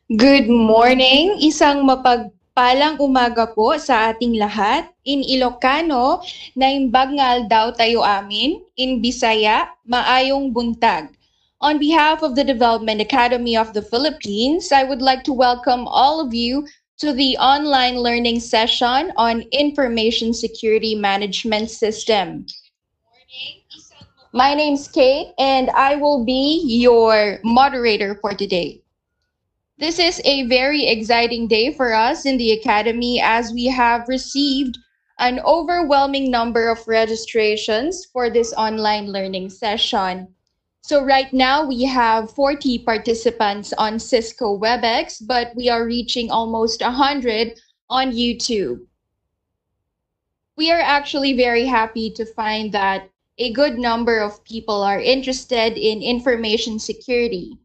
Good morning! Isang mapagpalang umaga po sa ating lahat. In Ilocano, naimbagngal daw tayo amin. In Bisaya, maayong buntag. On behalf of the Development Academy of the Philippines, I would like to welcome all of you to the online learning session on Information Security Management System. My name's Kate, and I will be your moderator for today. This is a very exciting day for us in the Academy as we have received an overwhelming number of registrations for this online learning session. So right now we have 40 participants on Cisco WebEx, but we are reaching almost 100 on YouTube. We are actually very happy to find that a good number of people are interested in information security.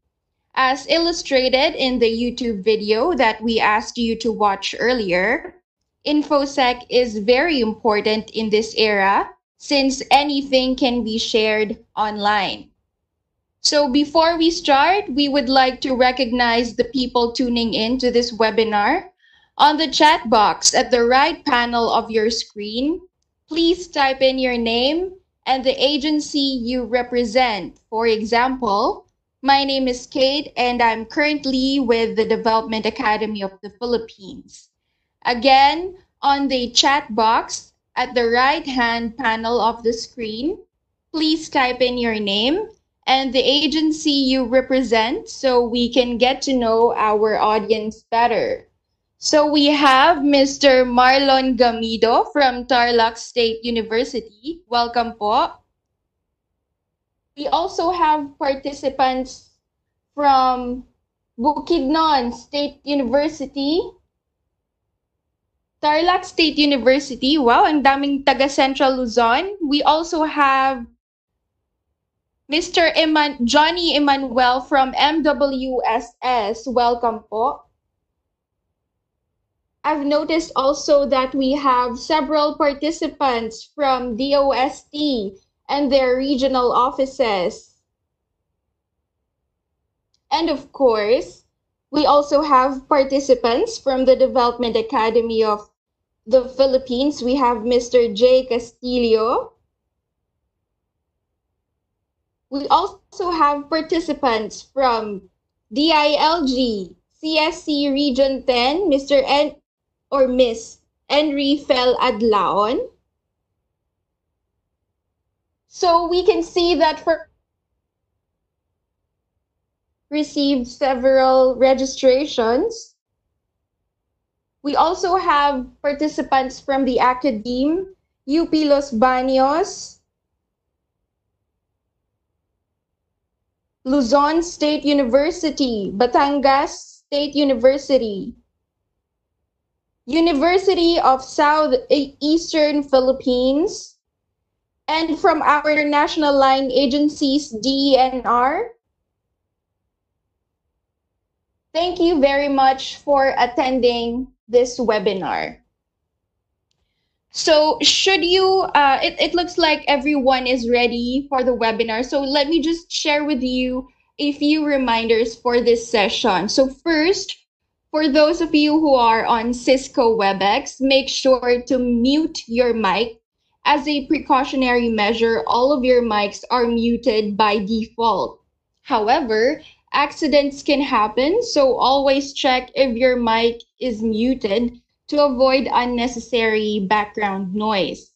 As illustrated in the YouTube video that we asked you to watch earlier, InfoSec is very important in this era since anything can be shared online. So before we start, we would like to recognize the people tuning in to this webinar. On the chat box at the right panel of your screen, please type in your name and the agency you represent. For example, my name is Kate and I'm currently with the Development Academy of the Philippines. Again, on the chat box at the right-hand panel of the screen, please type in your name and the agency you represent so we can get to know our audience better. So we have Mr. Marlon Gamido from Tarlac State University. Welcome po. We also have participants from Bukidnon State University, Tarlac State University. Wow, ang daming taga Central Luzon. We also have Mr. Johnny Emmanuel from MWSS. Welcome po. I've noticed also that we have several participants from DOST and their regional offices. And of course, we also have participants from the Development Academy of the Philippines. We have Mr. Jay Castillo. We also have participants from DILG, CSC Region 10, Mr. Miss Henry Fel Adlaon. So we can see that for received several registrations. We also have participants from the Academe, UP Los Baños, Luzon State University, Batangas State University, University of Southeastern Philippines, and from our national line agencies, DENR. Thank you very much for attending this webinar. So it looks like everyone is ready for the webinar. So let me just share with you a few reminders for this session. So first, for those of you who are on Cisco WebEx, make sure to mute your mic. As a precautionary measure, all of your mics are muted by default. However, accidents can happen, so always check if your mic is muted to avoid unnecessary background noise.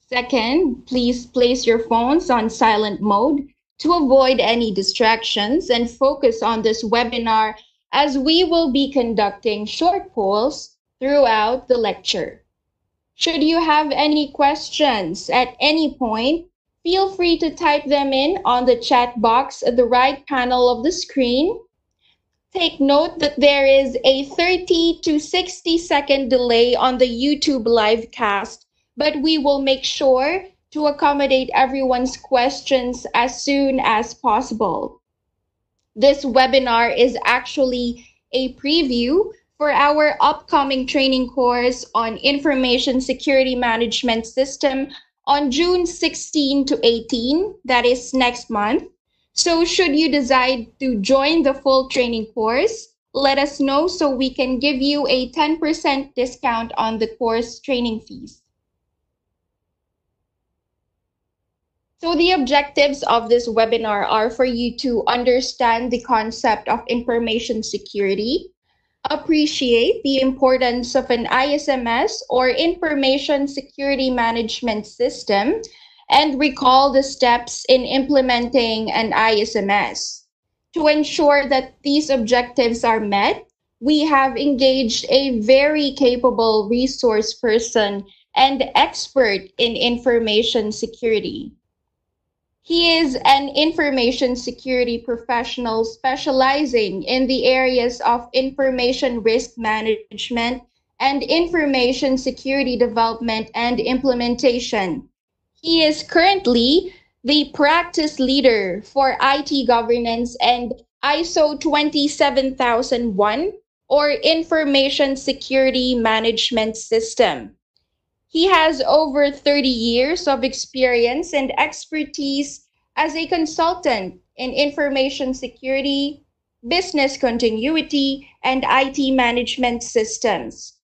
Second, please place your phones on silent mode to avoid any distractions and focus on this webinar as we will be conducting short polls throughout the lecture. Should you have any questions at any point, feel free to type them in on the chat box at the right panel of the screen. Take note that there is a 30 to 60-second delay on the YouTube live cast, but we will make sure to accommodate everyone's questions as soon as possible. This webinar is actually a preview for our upcoming training course on Information Security Management System on June 16 to 18, that is next month. So should you decide to join the full training course, let us know so we can give you a 10% discount on the course training fees. So the objectives of this webinar are for you to understand the concept of information security, appreciate the importance of an ISMS or Information Security Management System, and recall the steps in implementing an ISMS. To ensure that these objectives are met, we have engaged a very capable resource person and expert in information security. He is an information security professional specializing in the areas of information risk management and information security development and implementation. He is currently the practice leader for IT governance and ISO 27001 or Information Security Management System. He has over 30 years of experience and expertise as a consultant in information security, business continuity, and IT management systems.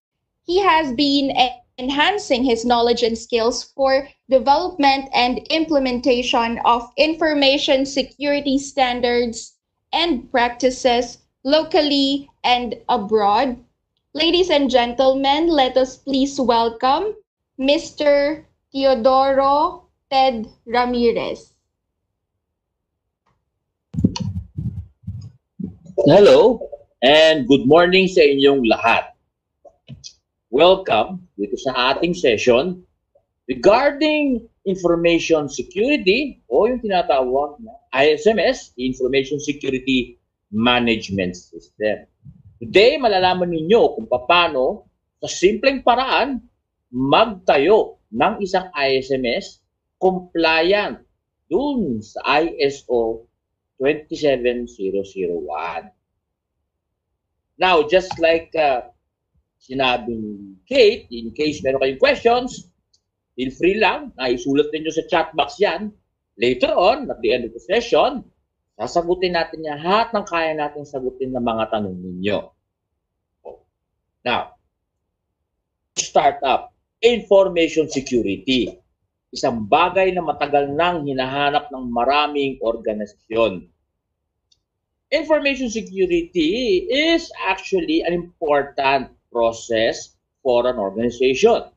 He has been enhancing his knowledge and skills for development and implementation of information security standards and practices locally and abroad. Ladies and gentlemen, let us please welcome Mr. Teodoro Ted Ramirez. Hello and good morning sa inyong lahat. Welcome dito sa ating session regarding information security o yung tinatawag na ISMS, Information Security Management System. Today, malalaman ninyo kung paano sa simpleng paraan magtayo ng isang ISMS compliant dun sa ISO 27001. Now, just like sinabi ni Kate, in case meron kayong questions, feel free lang na isulat ninyo sa chat box yan. Later on, at the end of the session, sasagutin natin yan lahat ng kaya natin sagutin ng mga tanong ninyo. Now, start up. Information security. Isang bagay na matagal nang hinahanap ng maraming organisasyon. Information security is actually an important process for an organization.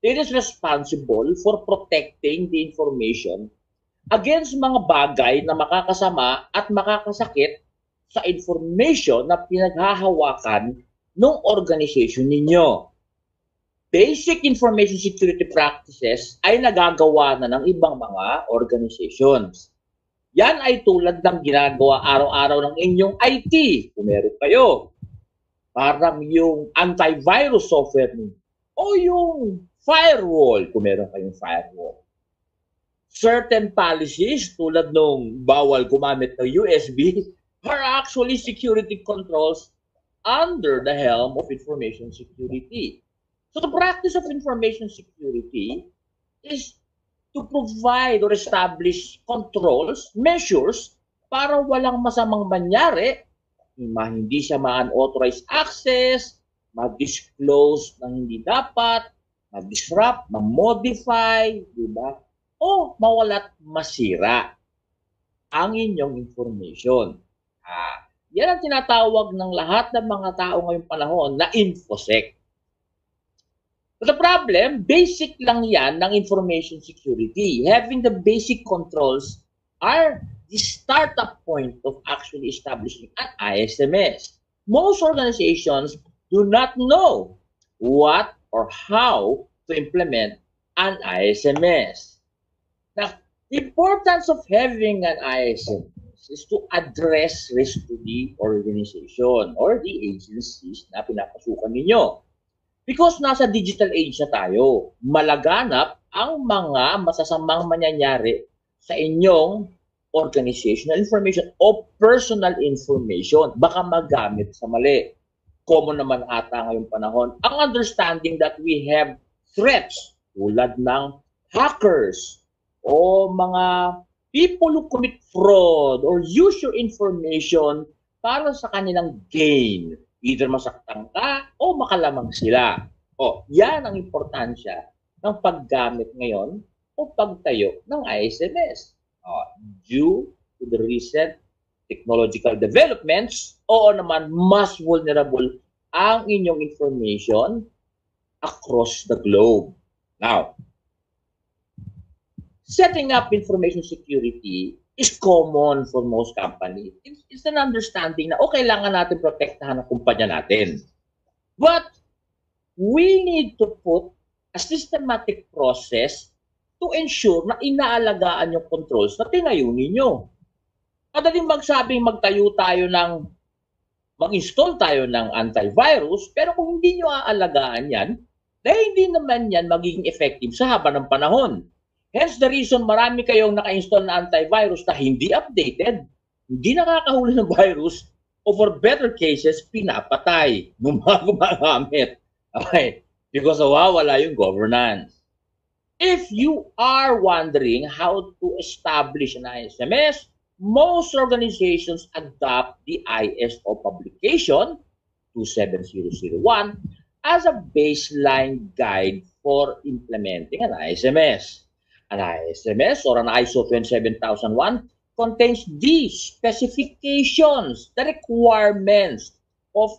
It is responsible for protecting the information against mga bagay na makakasama at makakasakit sa information na pinaghahawakan ng organization ninyo. Basic information security practices ay nagagawa na ng ibang mga organizations. Yan ay tulad ng ginagawa araw-araw ng inyong IT, kung meron kayo. Parang yung antivirus software ninyo o yung firewall, kung meron kayong firewall. Certain policies tulad nung bawal gumamit ng USB are actually security controls under the helm of information security. So the practice of information security is to provide or establish controls, measures, para walang masamang mangyari, hindi siya ma-unauthorized access, ma-disclose ng hindi dapat, ma-disrupt, ma-modify, diba? O mawala't masira ang inyong information. Yan ang tinatawag ng lahat ng mga tao ngayong panahon na InfoSec. But the problem, basic lang yan ng information security. Having the basic controls are the startup point of actually establishing an ISMS. Most organizations do not know what or how to implement an ISMS. Now, the importance of having an ISMS is to address risk to the organization or the agencies na pinapasukan ninyo. Because nasa digital age na tayo, malaganap ang mga masasamang mangyayari sa inyong organizational information o personal information. Baka magamit sa mali. Common naman ata ngayong panahon ang understanding that we have threats tulad ng hackers o mga people who commit fraud or use your information para sa kanilang gain. Either masaktan ka o makalamang sila. O, yan ang importansya ng paggamit ngayon o pagtayo ng ISMS. Due to the recent technological developments, oo naman, mas vulnerable ang inyong information across the globe. Now, setting up information security is common for most companies. It's an understanding na kailangan natin protektahan ang kumpanya natin. But we need to put a systematic process to ensure na inaalagaan yung controls na tinayo ninyo. Madaling magsabing mag-install tayo ng antivirus, pero kung hindi nyo aalagaan yan, dahil hindi naman yan magiging effective sa haba ng panahon. Hence the reason marami kayong naka-install na antivirus na hindi updated, hindi nakakahuli ng virus, o for better cases, pinapatay ng mga gumagamit. Okay? Because wala yung governance. If you are wondering how to establish an ISMS, most organizations adopt the ISO publication 27001 as a baseline guide for implementing an ISMS. An ISMS or an ISO 27001 contains these specifications, the requirements of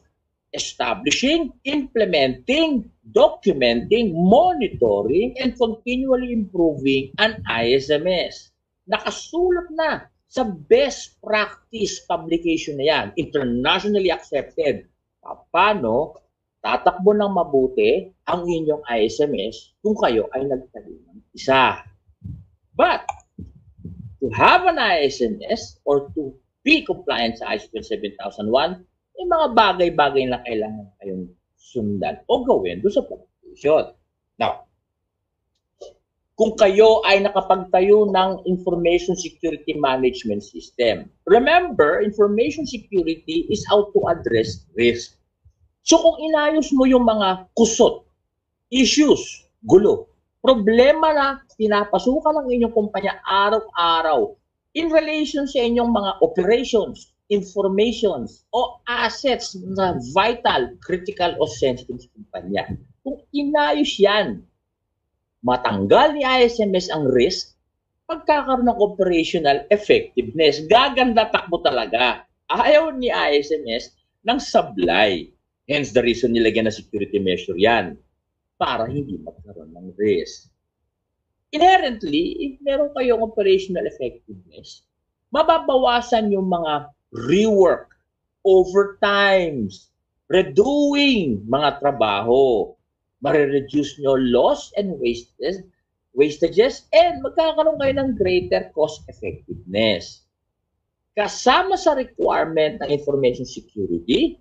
establishing, implementing, documenting, monitoring, and continually improving an ISMS. Nakasulat na sa best practice publication na yan, internationally accepted. Paano tatakbo ng mabuti ang inyong ISMS kung kayo ay nagtayo ng isa? But to have an ISMS or to be compliant sa ISO 27001, may mga bagay-bagay na kailangan kayong sundan o gawin doon sa publication. Now, kung kayo ay nakapagtayo ng Information Security Management System. Remember, information security is how to address risk. So kung inayos mo yung mga kusot, issues, gulo, problema na pinapasukan ng inyong kumpanya araw-araw in relation sa inyong mga operations, informations, o assets na vital, critical, o sensitive sa kumpanya. Kung inayos yan, matanggal ni ISMS ang risk, pagkakaroon ng operational effectiveness. Gaganda takbo talaga. Ayaw ni ISMS ng sablay. Hence the reason nilagyan na security measure yan para hindi magkaroon ng risk. Inherently, if meron kayong operational effectiveness, mababawasan yung mga rework, overtimes, redoing mga trabaho, marireduce nyo loss and wastages, and magkakaroon kayo ng greater cost effectiveness. Kasama sa requirement ng information security,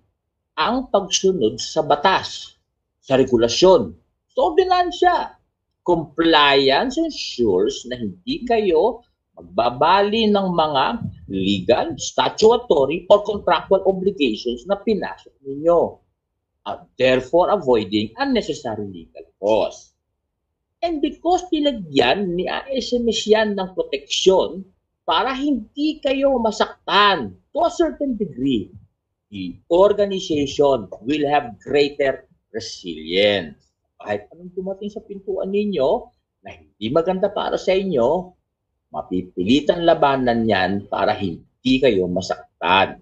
ang pagsunod sa batas, sa regulasyon, sa ordinansya. Compliance ensures na hindi kayo magbabali ng mga legal, statutory, or contractual obligations na pinasok ninyo. Therefore avoiding unnecessary legal costs. And because nilagyan ni ISMS yan ng proteksyon para hindi kayo masaktan to a certain degree, the organization will have greater resilience. Kahit anong dumating sa pintuan ninyo na hindi maganda para sa inyo, mapipilitan labanan yan para hindi kayo masaktan.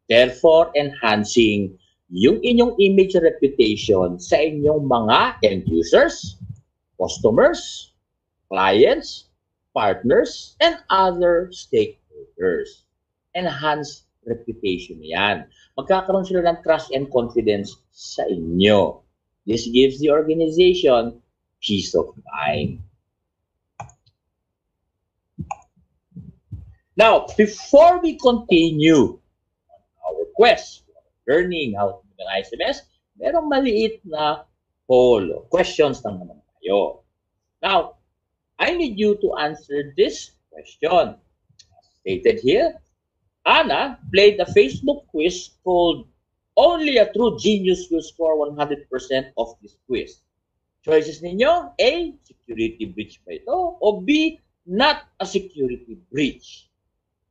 Therefore, enhancing yung inyong image reputation sa inyong mga end users, customers, clients, partners, and other stakeholders. Enhance reputation yan. Magkakaroon sila ng trust and confidence sa inyo. This gives the organization peace of mind. Now, before we continue on our quest, learning how to do an ISMS, merong maliit na poll. Questions lang naman tayo. Now, I need you to answer this question. Stated here, Anna played a Facebook quiz called Only a True Genius Will Score 100% of this quiz. Choices ninyo, A, security breach ba ito? O B, not a security breach.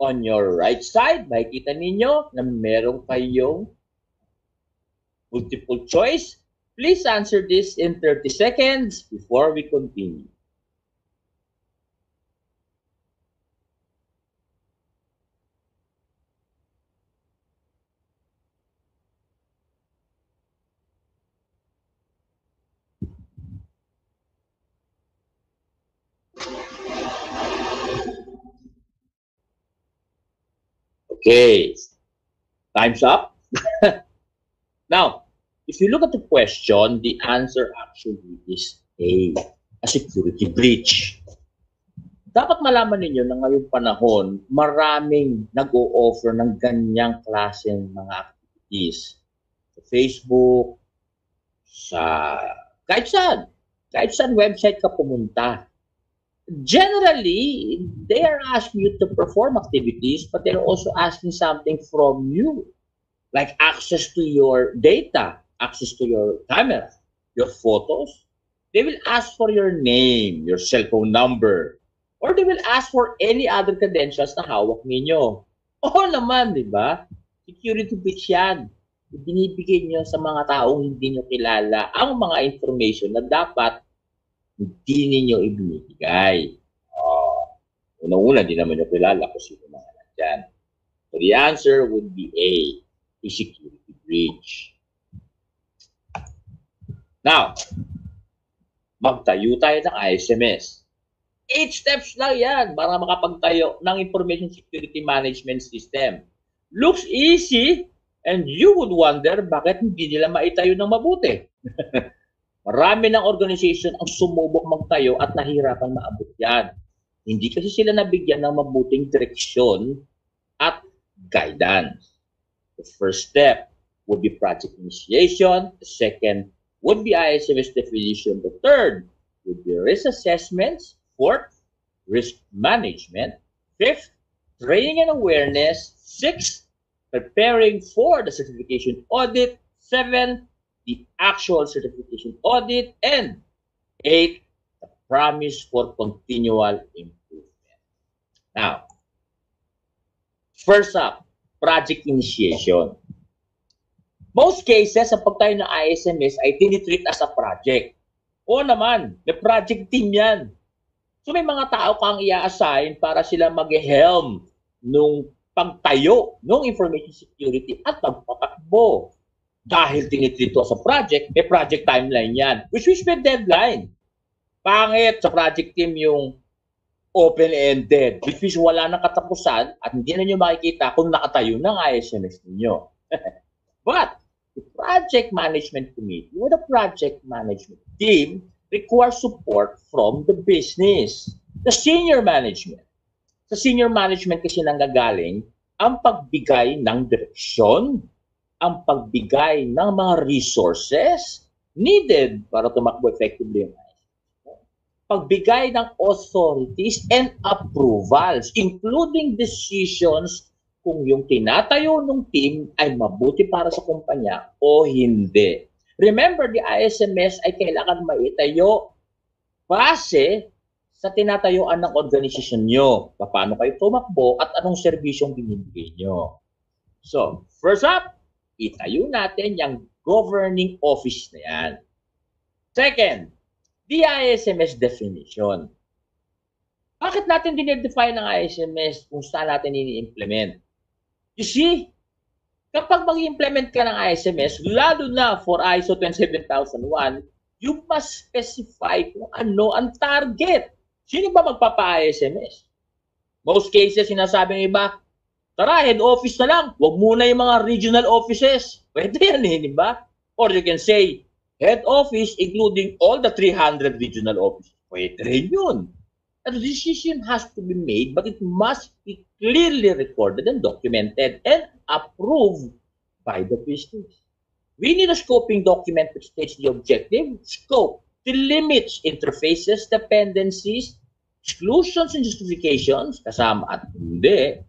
On your right side, makikita ninyo na meron kayong multiple choice. Please answer this in 30 seconds before we continue. Okay, time's up. Now, if you look at the question, the answer actually is a security breach. Dapat malaman ninyo na ngayong panahon, maraming nag-o-offer ng ganyang klaseng mga activities. Sa Facebook, sa kahit saan website ka pumunta. Generally, they are asking you to perform activities, but they're also asking something from you, like access to your data, access to your camera, your photos. They will ask for your name, your cell phone number, or they will ask for any other credentials na hawak ninyo. Oo naman, di ba? Security breach yan. Binibigay nyo sa mga taong hindi nyo kilala ang mga information na dapat hindi ninyo ibinibigay. Una-una, di naman nyo kilala kung sino mga nandyan. So the answer would be a security breach. Now, magtayo tayo ng ISMS. 8 steps lang yan para makapagtayo ng Information Security Management System. Looks easy, and you would wonder bakit hindi nila maitayo ng mabuti. Marami ng organization ang sumubok magtayo at nahirapan maabot yan. Hindi kasi sila nabigyan ng mabuting direksyon at guidance. The first step would be project initiation. The second would be ISMS definition. The third would be risk assessments. Fourth, risk management. Fifth, training and awareness. Sixth, preparing for the certification audit. Seventh, the actual certification audit. And 8, the promise for continual improvement. Now, first up, project initiation. Most cases, ang pagtayo ng ISMS ay tinitreat as a project. O naman, may project team yan. So may mga tao kang i-assign para sila mag-helm nung pagtayo ng information security at pagpatakbo. Dahil tinitreat ito sa project, may project timeline yan, which may deadline. Pangit sa project team yung open-ended, which wala nang katapusan at hindi na nyo makikita kung nakatayo ng ISMS ninyo. But the project management committee or the project management team requires support from the business, the senior management. Sa senior management kasi nanggagaling ang pagbigay ng direksyon, ang pagbigay ng mga resources needed para tumakbo effectively yung ISMS. Pagbigay ng authorities and approvals, including decisions kung yung tinatayo ng team ay mabuti para sa kumpanya o hindi. Remember, the ISMS ay kailangan maitayo base sa tinatayuan ng organisasyon nyo. Paano kayo tumakbo at anong serbisyong binibigay nyo. So, first up, itayo natin yung governing office na yan. Second, the ISMS definition. Bakit natin dinedefine ng ISMS kung saan natin ini-implement? You see, kapag mag-implement ka ng ISMS, lalo na for ISO 27001, you must specify kung ano ang target. Sino ba magpapa-ISMS? Most cases, sinasabi ng iba, tara, head office na lang. Huwag muna yung mga regional offices. Pwede yan di ba? Or you can say, head office including all the 300 regional offices. Pwede rin yun. A decision has to be made, but it must be clearly recorded and documented and approved by the business. We need a scoping document which states the objective, scope, the limits, interfaces, dependencies, exclusions and justifications, kasama at hindi,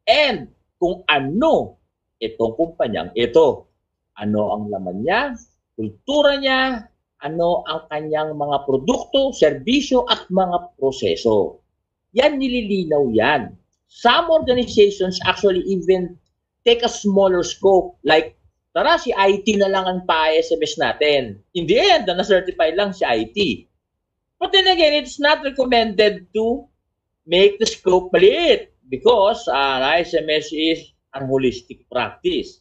and kung ano itong kumpanyang ito. Ano ang laman niya, kultura niya, ano ang kanyang mga produkto, serbisyo at mga proseso. Yan nililinaw yan Some organizations actually even take a smaller scope, like, tara, si IT na lang ang pa-SMS natin. In the end, na-certify lang si IT. But then again, it's not recommended to make the scope maliit because an ISMS is a holistic practice.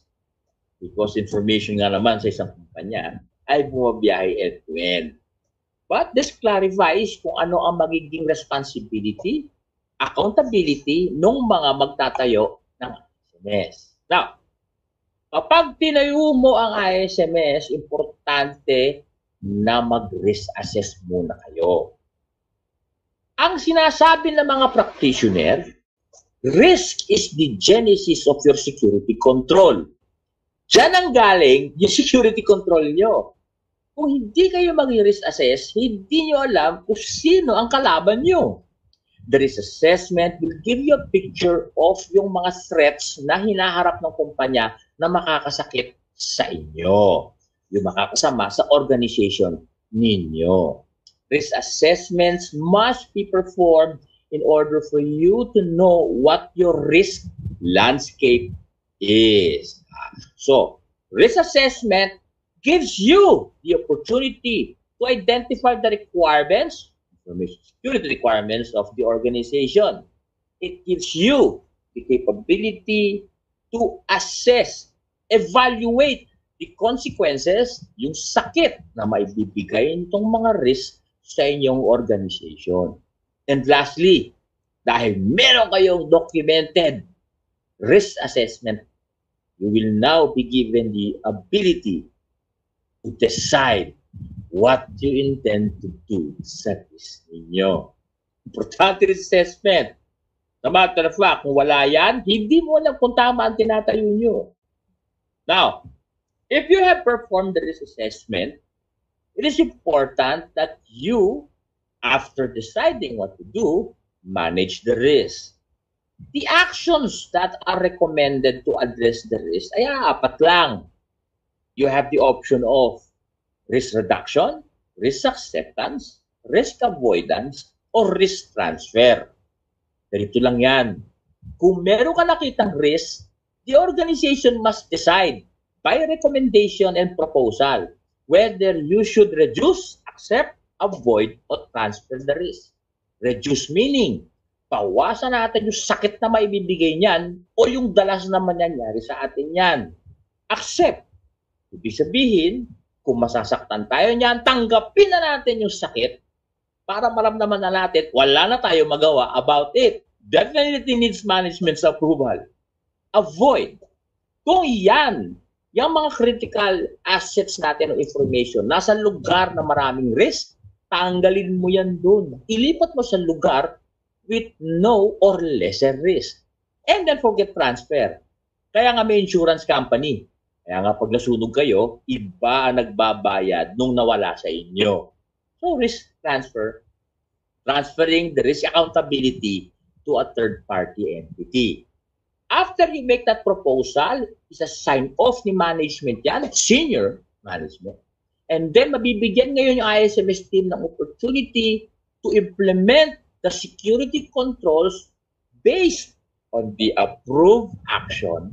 Because information nga naman sa isang kumpanya ay bumabiyahe end-to-end. But this clarifies kung ano ang magiging responsibility, accountability ng mga magtatayo ng ISMS. Now, kapag tinayo mo ang ISMS, importante na mag-risk assess muna kayo. Ang sinasabi ng mga practitioner, risk is the genesis of your security control. Diyan ang galing yung security control nyo. Kung hindi kayo mag-risk assess, hindi nyo alam kung sino ang kalaban nyo. The risk assessment will give you a picture of yung mga threats na hinaharap ng kumpanya na makakasakit sa inyo, yung makakasama sa organization ninyo. Risk assessments must be performed in order for you to know what your risk landscape is. So, risk assessment gives you the opportunity to identify the requirements, information security requirements of the organization. It gives you the capability to assess, evaluate the consequences, yung sakit na maibibigay nitong mga risk sa inyong organization. And lastly, dahil meron kayong documented risk assessment, you will now be given the ability to decide what you intend to do sa risk ninyo. Importante risk assessment. No matter of fact, kung wala yan, hindi mo alam kung tama ang tinatayo nyo. Now, if you have performed the risk assessment, it is important that you, after deciding what to do, manage the risk. The actions that are recommended to address the risk ay apat lang. You have the option of risk reduction, risk acceptance, risk avoidance, or risk transfer. Ganito lang yan. Kung meron ka nakitang risk, the organization must decide by recommendation and proposal whether you should reduce, accept, avoid, or transfer the risk. Reduce meaning, bawasan natin yung sakit na maibibigay niyan o yung dalas na mangyayari sa atin yan. Accept. Ibig sabihin, kung masasaktan tayo niyan, tanggapin na natin yung sakit para maramdaman na natin, wala na tayo magawa about it. Definitely needs management's approval. Avoid. Kung yan, yung mga critical assets natin o information, nasa lugar na maraming risk, tanggalin mo yan dun. Ilipat mo sa lugar with no or lesser risk. And then forget transfer. Kaya nga may insurance company. Kaya nga pag nasunog kayo, iba ang nagbabayad nung nawala sa inyo. So risk transfer, transferring the risk accountability to a third-party entity. After you make that proposal, isa sign off ni management yan, senior management. And then mabibigyan ngayon yung ISMS team ng opportunity to implement the security controls based on the approved action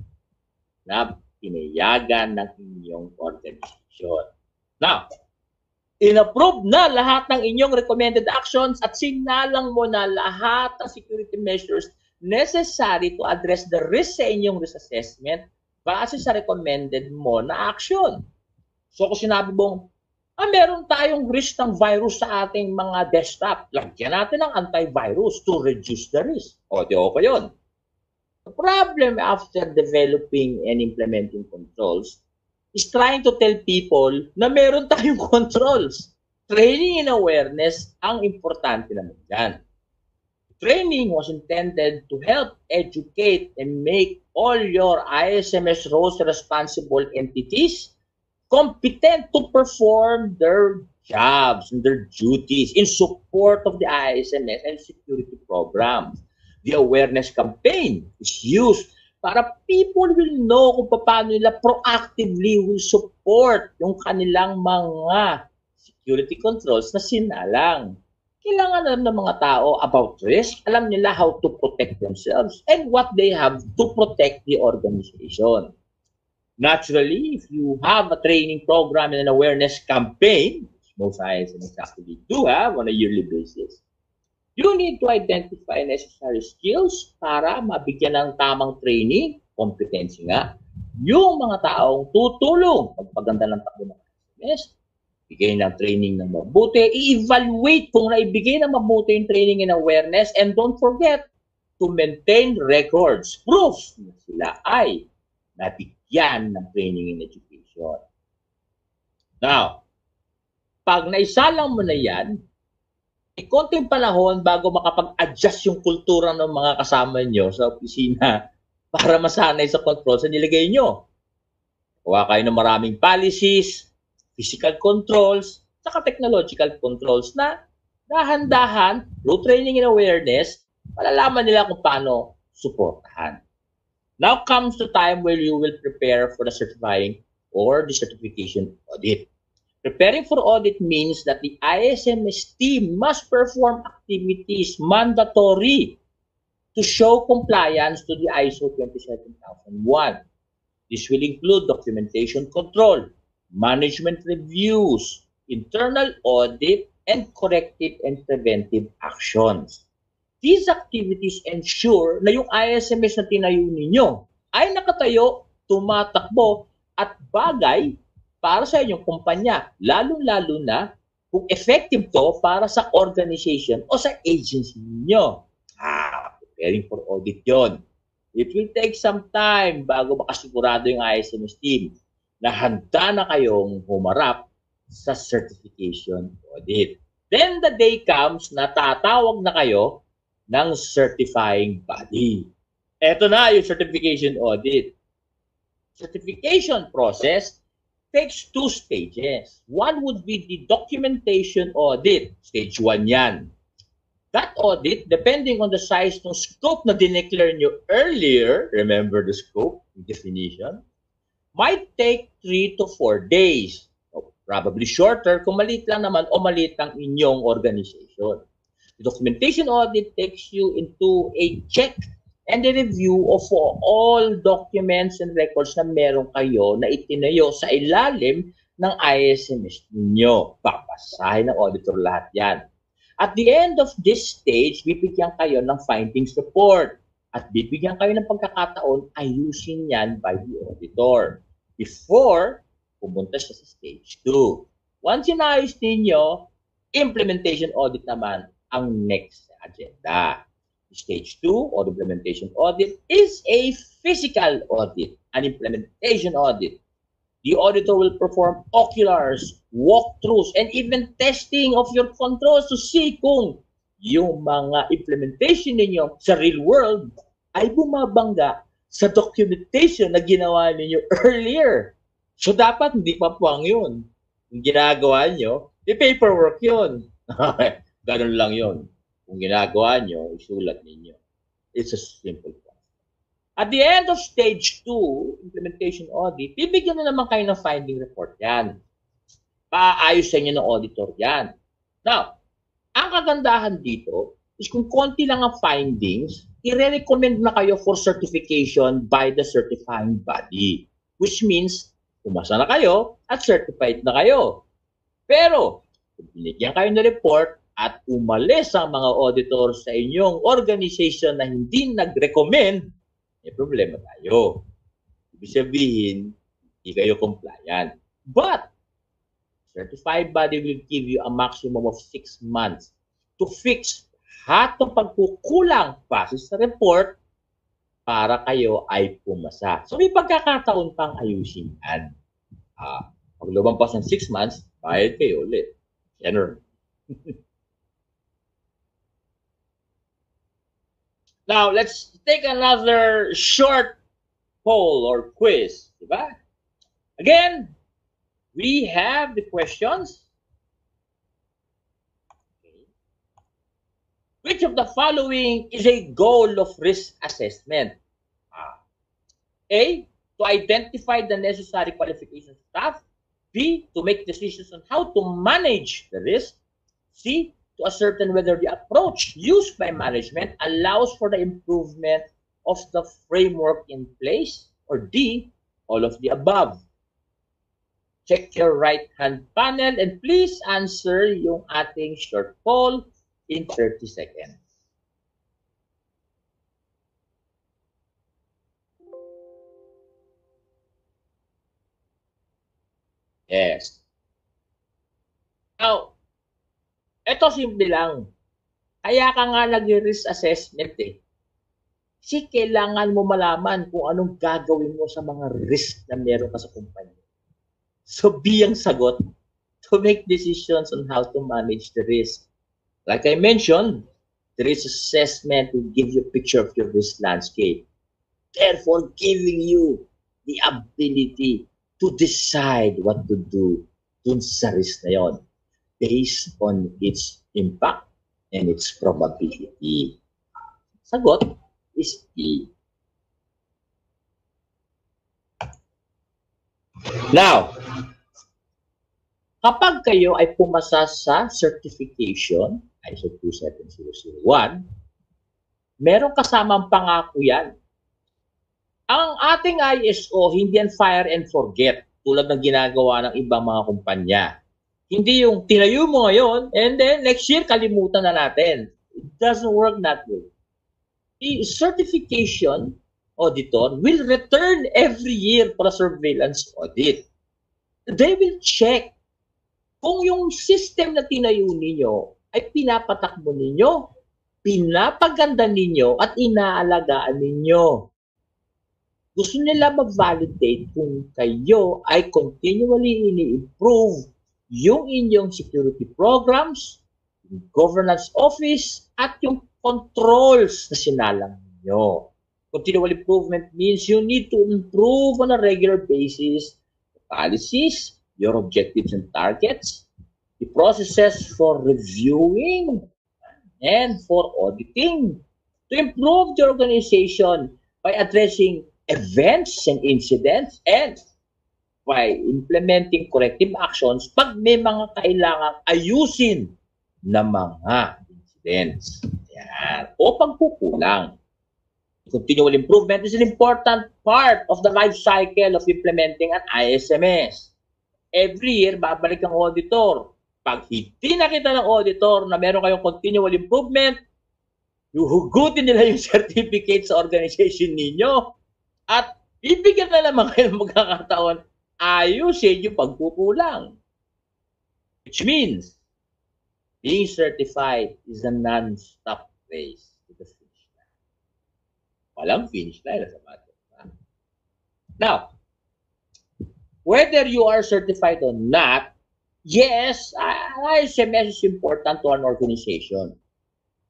na pinayagan ng inyong organization. Now, in-approve na lahat ng inyong recommended actions at signalang mo na lahat ng security measures necessary to address the risk sa inyong risk assessment base sa recommended mo na action. So kung sinabi mong, meron tayong risk ng virus sa ating mga desktop, lagyan natin ng antivirus to reduce the risk. O, di okay yun. The problem after developing and implementing controls is trying to tell people na meron tayong controls. Training and awareness ang importante naman dyan. Training was intended to help educate and make all your ISMS roles responsible entities competent to perform their jobs and their duties in support of the ISMS and security programs. The awareness campaign is used para people will know kung paano nila proactively will support yung kanilang mga security controls na sinalang. kailangan alam ng mga tao about risk, alam nila how to protect themselves and what they have to protect the organization. Naturally, if you have a training program and an awareness campaign, which most ISMs actually do have on a yearly basis, you need to identify necessary skills para mabigyan ng tamang training, competency nga, yung mga taong tutulong magpaganda ng takbo ng ISMS, bigay ng training ng mabuti, i-evaluate kung naibigay ng mabuti yung training and awareness, and don't forget to maintain records, proof na sila ay nabigyan ng training and education. Now, pag naisalang mo na yan, konting panahon bago makapag-adjust yung kultura ng mga kasama nyo sa opisina para masanay sa control sa nilagay nyo. Kuha kayo ng maraming policies, physical controls, saka technological controls na dahan-dahan, through training and awareness, malalaman nila kung paano suportahan. Now comes the time where you will prepare for the certifying or the certification audit. Preparing for audit means that the ISMS team must perform activities mandatory to show compliance to the ISO 27001. This will include documentation control, management reviews, internal audit, and corrective and preventive actions. These activities ensure na yung ISMS na tinayo ninyo ay nakatayo, tumatakbo, at bagay para sa inyong kumpanya, lalong-lalo na kung effective to para sa organization o sa agency ninyo. Preparing for audit yon. It will take some time bago makasigurado yung ISMS team na handa na kayong humarap sa certification audit. Then the day comes na tatawag na kayo ng certifying body. Ito na yung certification audit. Certification process takes 2 stages. One would be the documentation audit. Stage 1 yan. That audit, depending on the size ng scope na dineclare nyo earlier, remember the scope, the definition, might take 3 to 4 days. Probably shorter kung maliit lang naman o maliit ang inyong organization. The documentation audit takes you into a check and a review of all documents and records na meron kayo na itinayo sa ilalim ng ISMS ninyo. Papasahin ng auditor lahat yan. At the end of this stage, bibigyan kayo ng findings report at bibigyan kayo ng pagkakataon ayusin yan by the auditor before pumunta siya sa stage 2. Once inayos ninyo, implementation audit naman ang next agenda. Stage 2 or implementation audit is a physical audit, an implementation audit. The auditor will perform oculars, walkthroughs, and even testing of your controls to see kung yung mga implementation ninyo sa real world ay bumabangga sa documentation na ginawa ninyo earlier. So dapat hindi pa puwang yun. Yung ginagawa nyo, yung paperwork yun. Ganun lang yun. Kung ginagawa nyo, isulat ninyo. It's a simple process. At the end of stage 2, implementation audit, bibigyan na naman kayo ng finding report yan. Paayos sa inyo ng auditor yan. Now, ang kagandahan dito is kung konti lang ang findings, i-recommend na kayo for certification by the certifying body. Which means, umasa na kayo at certified na kayo. Pero, kung binigyan kayo ng report at umalis ang mga auditor sa inyong organization na hindi nag-recommend, may problema tayo. Ibig sabihin, hindi kayo compliant. But, certified body will give you a maximum of 6 months to fix lahat ng pagkukulang base sa report para kayo ay pumasa. So, may pagkakataon pang ayusin yan. Pag lumampas ng 6 months, bayad kayo ulit. General. Now, let's take another short poll or quiz. Diba? Again, we have the questions. Okay. Which of the following is a goal of risk assessment? A, to identify the necessary qualifications of staff. B, to make decisions on how to manage the risk. C, to ascertain whether the approach used by management allows for the improvement of the framework in place, or D, all of the above. Check your right-hand panel and please answer yung ating short poll in 30 seconds. Yes. Now, ito simple lang. Kaya ka nga nag-risk assessment eh. Kasi kailangan mo malaman kung anong gagawin mo sa mga risk na meron ka sa kumpanya. So, B ang sagot to make decisions on how to manage the risk. Like I mentioned, the risk assessment will give you a picture of your risk landscape, therefore giving you the ability to decide what to do dun sa risk na yon based on its impact and its probability. Sagot is E. Now, kapag kayo ay pumasa sa certification, ISO 27001, meron kasamang pangako yan. Ang ating ISO, hindi yan fire and forget, tulad ng ginagawa ng ibang mga kumpanya. Hindi yung tinayo mo ngayon, and then next year, kalimutan na natin. It doesn't work that way. The certification auditor will return every year for a surveillance audit. They will check kung yung system na tinayo ninyo ay pinapatakbo ninyo, pinapaganda ninyo, at inaalagaan ninyo. Gusto nila mag-validate kung kayo ay continually ini-improve yung inyong security programs, yung governance office, at yung controls na sinalang ninyo. Continual improvement means you need to improve on a regular basis the policies, your objectives and targets, the processes for reviewing and for auditing, to improve the organization by addressing events and incidents, and by implementing corrective actions pag may mga kailangang ayusin na mga incidents. Yan. O pagkukulang. Continual improvement is an important part of the life cycle of implementing an ISMS. Every year, babalik ang auditor. Pag hindi nakita ng auditor na meron kayong continual improvement, huhugutin nila yung certificate sa organization ninyo at ibigyan na naman kayo ng magkakataon ayusin yung pagkukulang. Which means, being certified is a non-stop race to the finish line. Walang finish line sa matter. Now, whether you are certified or not, yes, ISMS is important to an organization.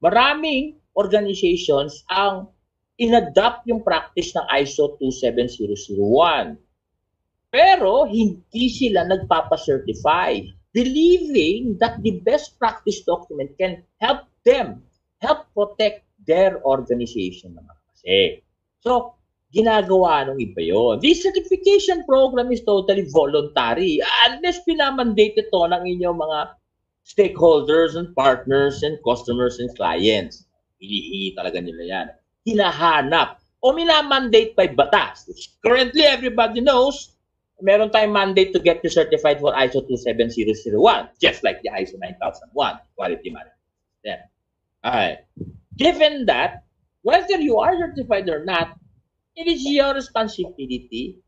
Maraming organizations ang in-adapt yung practice ng ISO 27001. Pero hindi sila nagpapa-certify, believing that the best practice document can help them, help protect their organization naman kasi. So, ginagawa nung iba yun. This certification program is totally voluntary unless pinamandate ito ng inyong mga stakeholders and partners and customers and clients. Hinihingi talaga nila yan. Hinahanap o minamandate by batas, which currently everybody knows, meron tayong mandate to get you certified for ISO 27001, just like the ISO 9001, quality management system. Alright. Given that, whether you are certified or not, it is your responsibility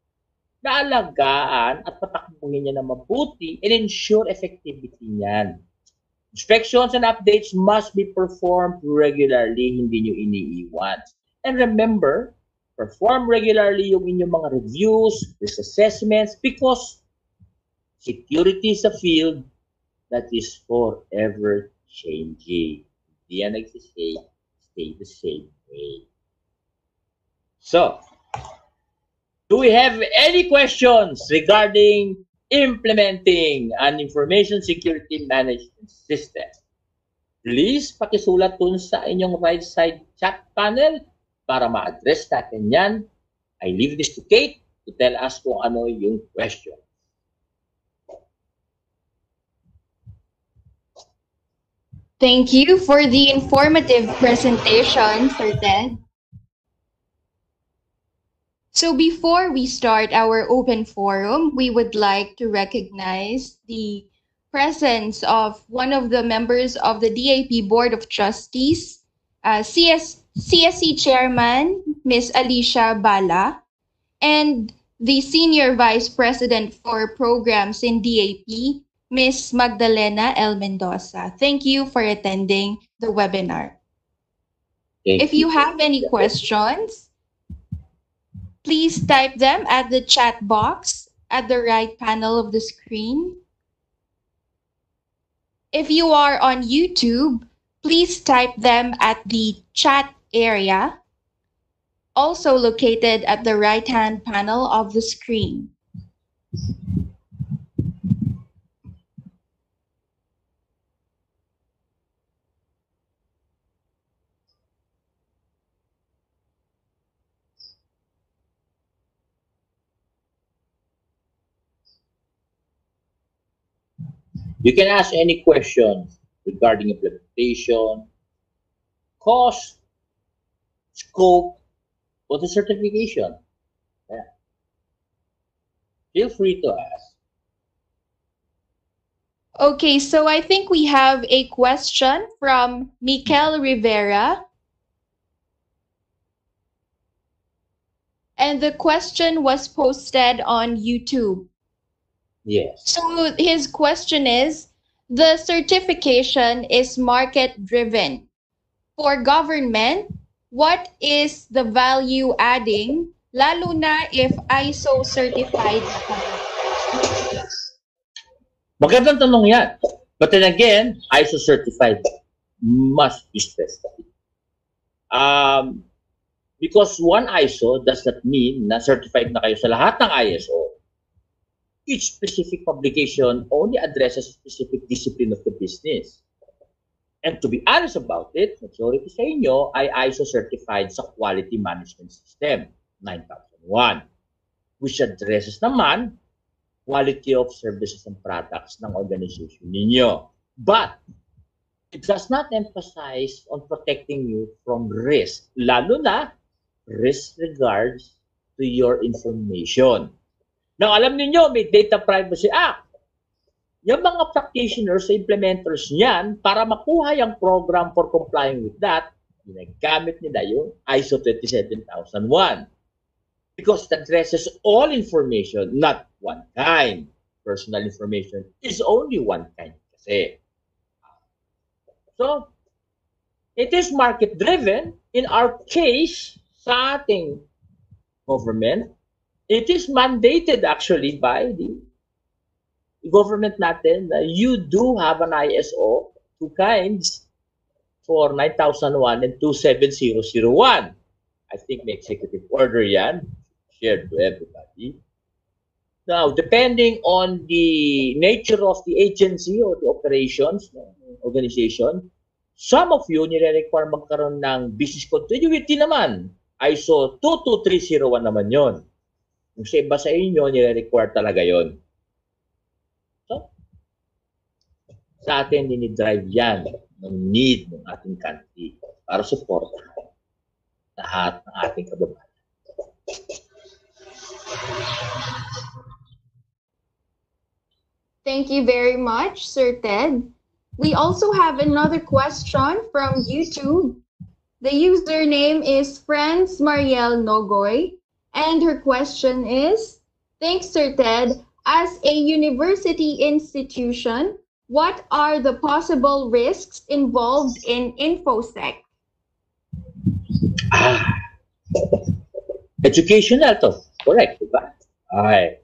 na alagaan at patakbuhin niya na mabuti and ensure effectivity niyan. Inspections and updates must be performed regularly, hindi nyo iniiwan. And remember, perform regularly yung inyong mga reviews, risk assessments, because security is a field that is forever changing. Hindi yan nagsistay, stay the same way. So, do we have any questions regarding implementing an information security management system? Please pakisulat dun sa inyong right side chat panel para ma-address natin yan. I leave this to Kate to tell us kung ano yung question. Thank you for the informative presentation, Sir Ted. So before we start our open forum, we would like to recognize the presence of one of the members of the DAP Board of Trustees, CSC Chairman, Ms. Alicia Bala, and the Senior Vice President for Programs in DAP, Ms. Magdalena L. Mendoza. Thank you for attending the webinar. If you have any questions, please type them at the chat box at the right panel of the screen. If you are on YouTube, please type them at the chat area, also located at the right-hand panel of the screen. You can ask any questions regarding implementation, cost, scope, or the certification. Yeah. Feel free to ask. Okay, so I think we have a question from Mikel Rivera. And the question was posted on YouTube. Yes. So his question is, the certification is market-driven. For government, what is the value adding, lalo na if ISO certified na kami? Magandang tanong yan. But then again, ISO certified must be specified. Because one ISO does not mean na certified na kayo sa lahat ng ISO. Each specific publication only addresses a specific discipline of the business. And to be honest about it, majority sa inyo ay ISO certified sa Quality Management System 9001, which addresses naman quality of services and products ng organization ninyo. But it does not emphasize on protecting you from risk, lalo na risk regards to your information. Now, alam niyo may Data Privacy Act. Yung mga practitioners, implementers niyan, para makuha yung program for complying with that, ginagamit nila yung ISO 27001. Because it addresses all information, not one kind. Personal information is only one kind kasi. So, it is market-driven. In our case, sa ating government, it is mandated actually by the government natin na you do have an ISO, two kinds, for 9001 and 27001. I think may executive order yan, shared to everybody. Now, depending on the nature of the agency or the operations, organization, some of you nire-require magkaroon ng business continuity naman. ISO 22301 naman yon. Yung sa iba sa inyo, nire-require talaga yon. So, sa atin, dinidrive yan ng need ng ating country para support lahat ng ating kababayan. Thank you very much, Sir Ted. We also have another question from YouTube. The username is Friends Marielle Nogoy, and her question is, thanks, Sir Ted. As a university institution, what are the possible risks involved in InfoSec? Educational to. Correct, diba? Okay.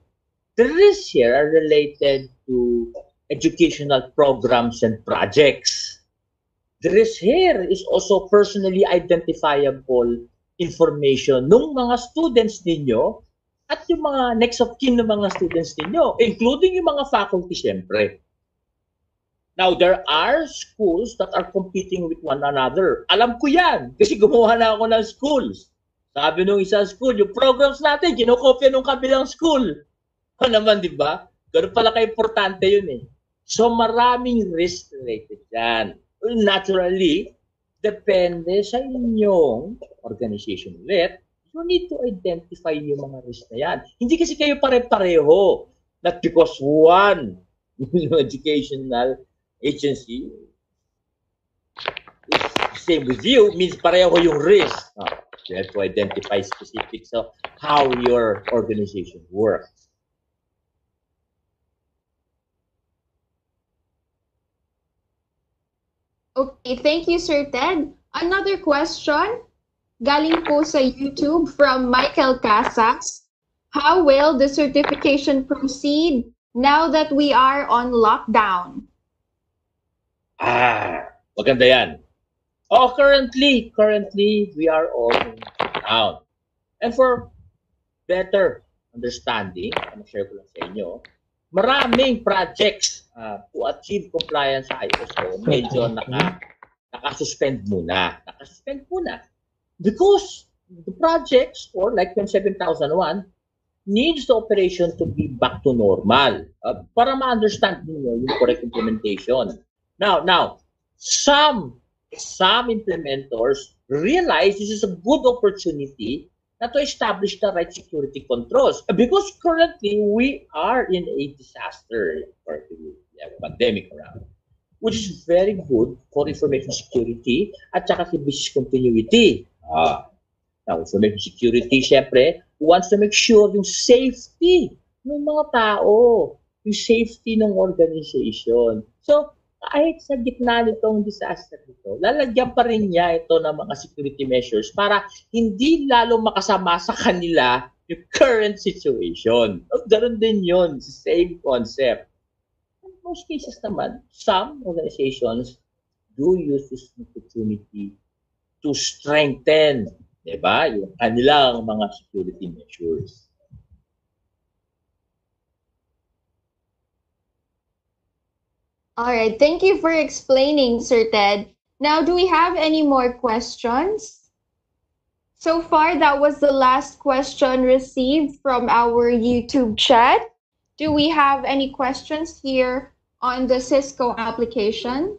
The risks here are related to educational programs and projects. The risk here is also personally identifiable information ng mga students ninyo at yung mga next of kin ng mga students ninyo, including yung mga faculty, syempre. Now, there are schools that are competing with one another. Alam ko yan, kasi gumawa na ako ng schools. Sabi nung isang school, yung programs natin, kinokopya nung kabilang school. Ano naman, di ba? Ganun pala ka-importante yun eh. So, maraming risk related yan. naturally, depende sa inyong organization ulit, you need to identify yung mga risk na yan. Hindi kasi kayo pare-pareho. Not because one educational agency is same with you means pareho yung risk. You have to identify specifics of how your organization works. Okay, thank you, Sir Ted. Another question, galing po sa YouTube from Michael Casas. How will the certification proceed now that we are on lockdown? Maganda yan. Currently, we are all in lockdown. And for better understanding, share ko lang sa inyo, maraming projects to achieve compliance sa ISO medyo naka-suspend muna. Because the projects, or like 27001, needs the operation to be back to normal para ma-understand niyo yung correct implementation. Now, some implementors realize this is a good opportunity to establish the right security controls because currently we are in a disaster or pandemic around, which is very good for information security at saka si business continuity. Now, information security, syempre, wants to make sure yung safety ng mga tao, yung safety ng organization. So, kahit sa gitna nitong disaster nito, lalagyan pa rin niya ito ng mga security measures para hindi lalo makasama sa kanila yung current situation. Ganon din yun, same concept. In most cases naman, some organizations do use this opportunity to strengthen, diba, yung kanilang mga security measures. All right, thank you for explaining, Sir Ted. Now, do we have any more questions? So far, that was the last question received from our YouTube chat. Do we have any questions here on the Cisco application?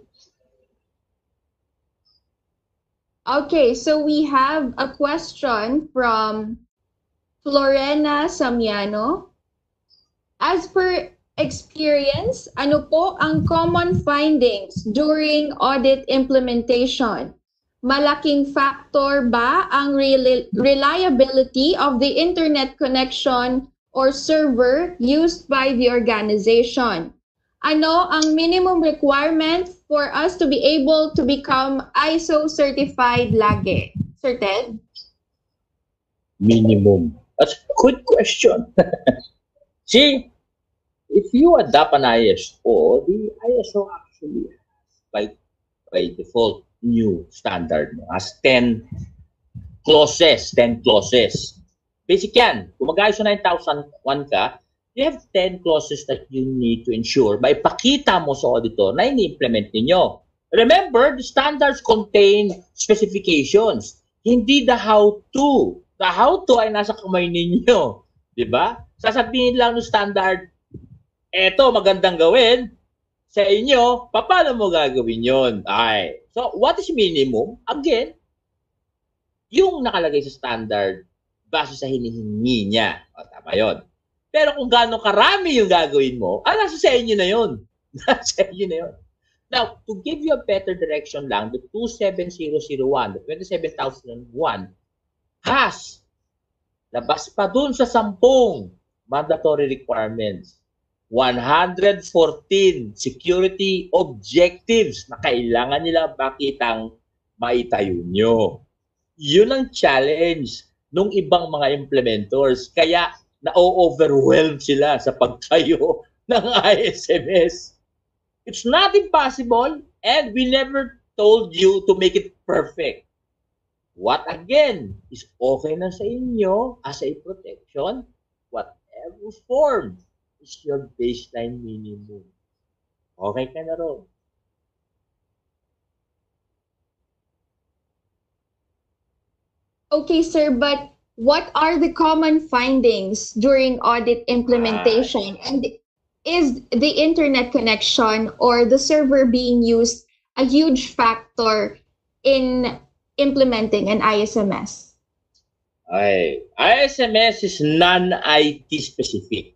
Okay, so we have a question from Florena Samiano. As per experience, ano po ang common findings during audit implementation? Malaking factor ba ang reliability of the internet connection or server used by the organization? Ano ang minimum requirement for us to be able to become ISO certified lagi? Sir Ted? Minimum. That's a good question. See, if you adopt an ISO, the ISO actually has by default new standard has 10 clauses. Basic yan. Kung mag-ISO 9001 ka, you have 10 clauses that you need to ensure by ipakita mo sa auditor na ini-implement ninyo. Remember, the standards contain specifications, hindi the how-to. The how-to ay nasa kamay ninyo. Diba? Sasabihin lang ng standard, eto magandang gawin sa inyo, paano mo gagawin yon? Okay. So, what is minimum? Again, yung nakalagay sa standard base sa hinihingi niya. Tama yon. Pero kung gaano karami yung gagawin mo, nasa sa inyo na yon. Nasa inyo na yon. Now, to give you a better direction lang, the 27001, the 27001 has labas pa dun sa 10 mandatory requirements. 114 security objectives na kailangan nila makitang maitayo nyo. Yun ang challenge ng ibang mga implementors. Kaya na-overwhelm sila sa pagtayo ng ISMS. It's not impossible and we never told you to make it perfect. What again is okay na sa inyo as a protection, whatever form is your baseline minimum. Okay ka na ron. Okay, sir, but what are the common findings during audit implementation? And is the internet connection or the server being used a huge factor in implementing an ISMS? ISMS is non-IT specific,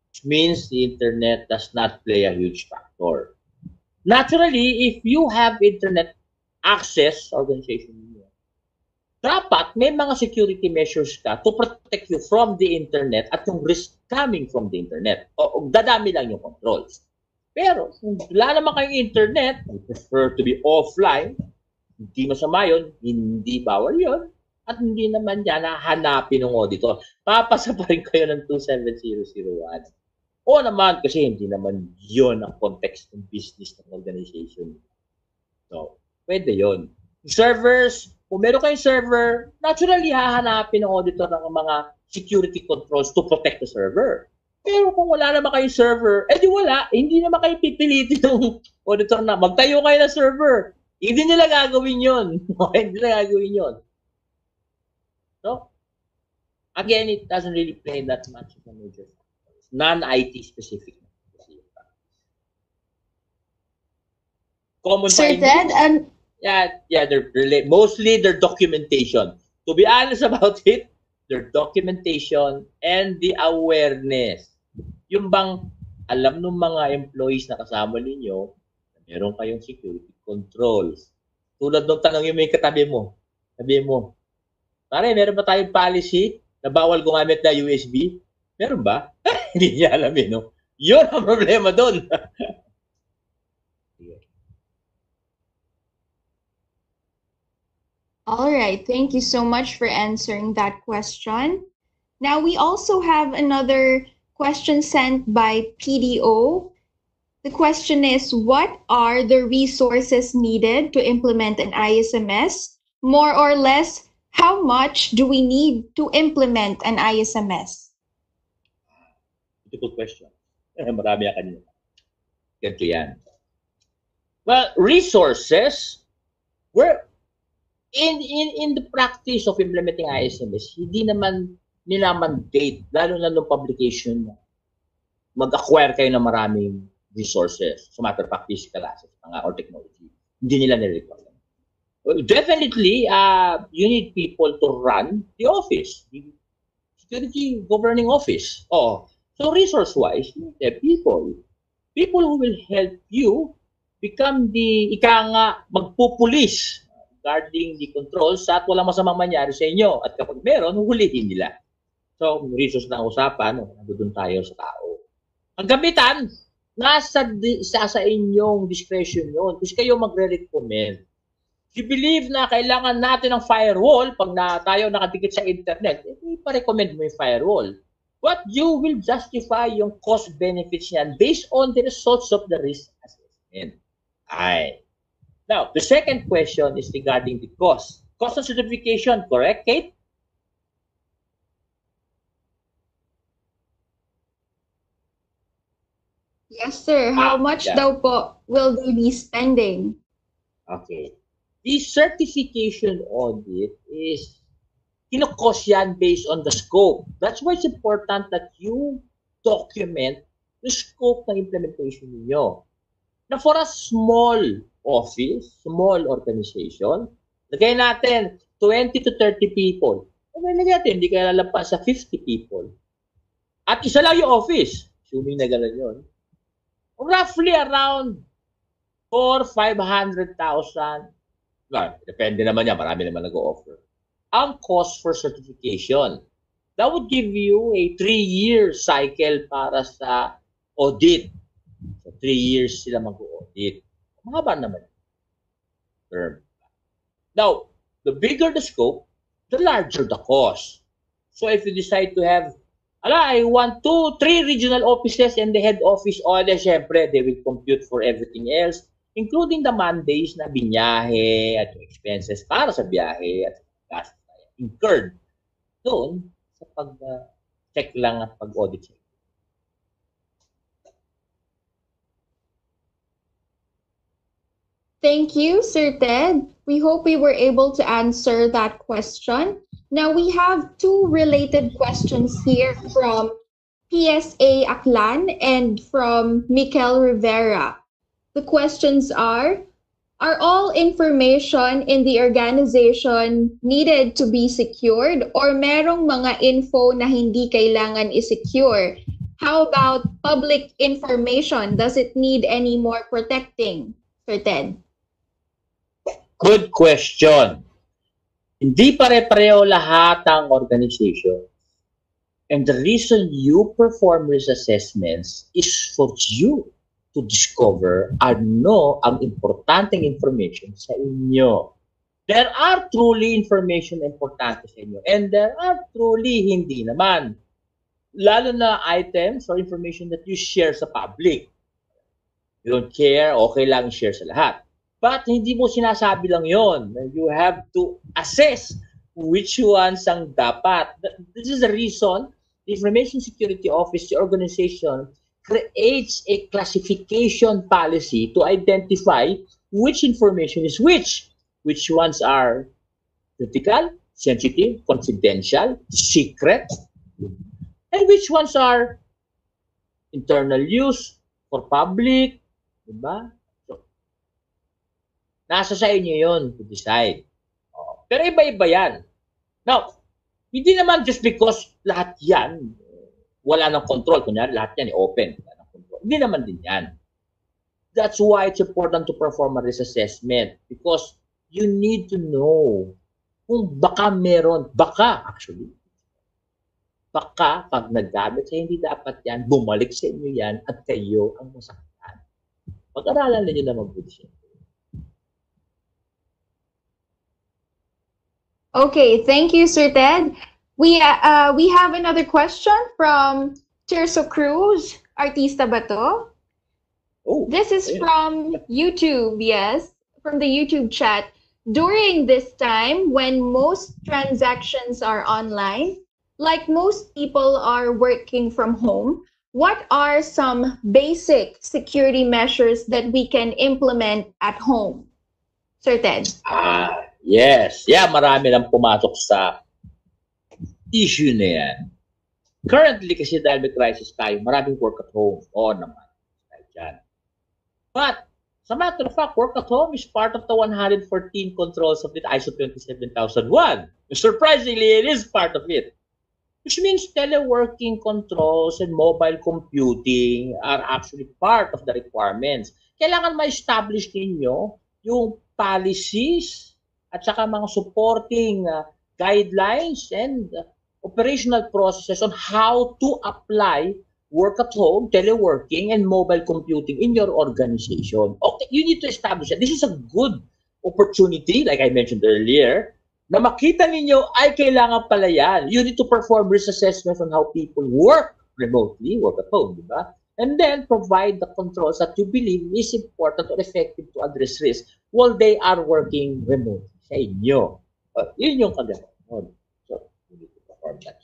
which means the internet does not play a huge factor. Naturally, if you have internet access organization, dapat may mga security measures ka to protect you from the internet at yung risk coming from the internet. O dadami lang yung controls. Pero kung wala naman kayong internet, you prefer to be offline, hindi masama yun, hindi bawal yun, at hindi naman yan hahanapin ng auditor. Papasa pa rin kayo ng 27001. O naman, kasi hindi naman yun ang context ng business ng organization. So, pwede yun. Servers, kung meron kayong server, naturally hahanapin ng auditor ng mga security controls to protect the server. Pero kung wala naman kayong server, di wala. Hindi naman kayo pipilitin ng auditor na magtayo kayo ng server. Hindi nila gagawin yun. Hindi nila gagawin yun. So, again, it doesn't really play that much of a major factor. It's non-IT specific. Common Sir Ted, mostly their documentation. To be honest about it, their documentation and the awareness. Yung bang alam ng mga employees na kasama ninyo, meron kayong security controls. Tulad ng tanong yung may katabi mo. Sabi mo, pare, meron ba tayong policy na bawal gumamit na USB? Meron ba? Hindi niya alam no? Yun ang problema doon. All right, thank you so much for answering that question. Now we also have another question sent by PDO. The question is, what are the resources needed to implement an ISMS? More or less, how much do we need to implement an ISMS? Good question. Marami yan kanina. Ganito yan. Well, resources, in the practice of implementing ISMS, hindi naman nila mandate, lalo na nung publication, mag-acquire kayo ng maraming resources, so matter of fact, physical assets or technology. Hindi nila nire-require. Well, definitely, you need people to run the office, the security governing office. So resource-wise, you need people who will help you become the, magpupulis regarding the controls at walang masamang mangyari sa inyo. At kapag meron, huhulihin nila. So, resource na usapan, nandun tayo sa tao. Ang gamitan, nasa sa inyong discretion yun. Kasi kayo magre-recommend. If you believe na kailangan natin ng firewall, pag tayo nakadikit sa internet, ipa-recommend mo yung firewall. But you will justify yung cost benefits niyan based on the results of the risk assessment. Now, the second question is regarding the cost. Cost of certification, correct, Kate? Yes, sir. How much daw po will they be spending? Okay. The certification audit is kino-cost yan based on the scope. That's why it's important that you document the scope ng implementation niyo. Now, for a small office, small organization, lagay natin 20 to 30 people. Lagay natin, hindi kaya lalampas sa 50 people. At isa lang yung office. Assuming na gano'n yun. Roughly around 400,000-500,000. Depende naman yan. Marami naman nag-o-offer. Ang cost for certification. That would give you a 3-year cycle para sa audit. So 3 years sila mag-audit. Mahaba naman. Term. Now, the bigger the scope, the larger the cost. So if you decide to have, I want 2-3 regional offices and the head office, syempre, they will compute for everything else, including the Mondays na binyahe at expenses para sa biyahe at gas incurred doon sa pag-check lang at pag-audit. Thank you, Sir Ted. We hope we were able to answer that question. Now we have 2 related questions here from PSA Aklan and from Mikel Rivera. The questions are, Are all information in the organization needed to be secured or merong mga info na hindi kailangan i-secure? How about public information? Does it need any more protecting, Sir Ted? Good question. Hindi pare-pareho lahat ng organization. And the reason you perform risk assessments is for you to discover ano ang importanteng information sa inyo. There are truly information importante sa inyo and there are truly hindi naman. Lalo na items or information that you share sa public. You don't care, okay lang share sa lahat. But hindi mo sinasabi lang yon. You have to assess which ones ang dapat. This is the reason the Information Security Office, the organization, creates a classification policy to identify which information is which ones are critical, sensitive, confidential, secret, and which ones are internal use for public, diba? So, nasa sa inyo yon to decide. Pero iba-iba yan. Now, hindi naman just because lahat yan wala ng control. Kunyari, lahat yan open. Wala ng control. Hindi naman din yan. That's why it's important to perform a risk assessment because you need to know kung baka meron, baka pag naggamit sa hindi dapat yan, bumalik sa inyo yan at kayo ang masaktan. Pag-aralan ninyo na mabuti. Okay, thank you, Sir Ted. We have another question from Tirso Cruz. Artista ba to? Oh, this is from YouTube, yes, from the YouTube chat. During this time when most transactions are online, like most people are working from home, what are some basic security measures that we can implement at home? Sir Ted. Yes. Yeah, marami lang pumasok sa issue na yan. Currently, kasi dahil may crisis tayo, maraming work at home. Oo naman. But, as a matter of fact, work at home is part of the 114 controls of the ISO 27001. Surprisingly, it is part of it. Which means teleworking controls and mobile computing are actually part of the requirements. Kailangan ma-establish ninyo yung policies at saka mga supporting guidelines and operational processes on how to apply work at home, teleworking, and mobile computing in your organization. Okay, you need to establish that. This is a good opportunity, like I mentioned earlier, na makita ninyo ay kailangan pala yan. You need to perform risk assessments on how people work remotely, work at home, di ba? And then provide the controls that you believe is important or effective to address risk while they are working remotely sa inyo. Yun yung kaganapan. So, you need to perform that.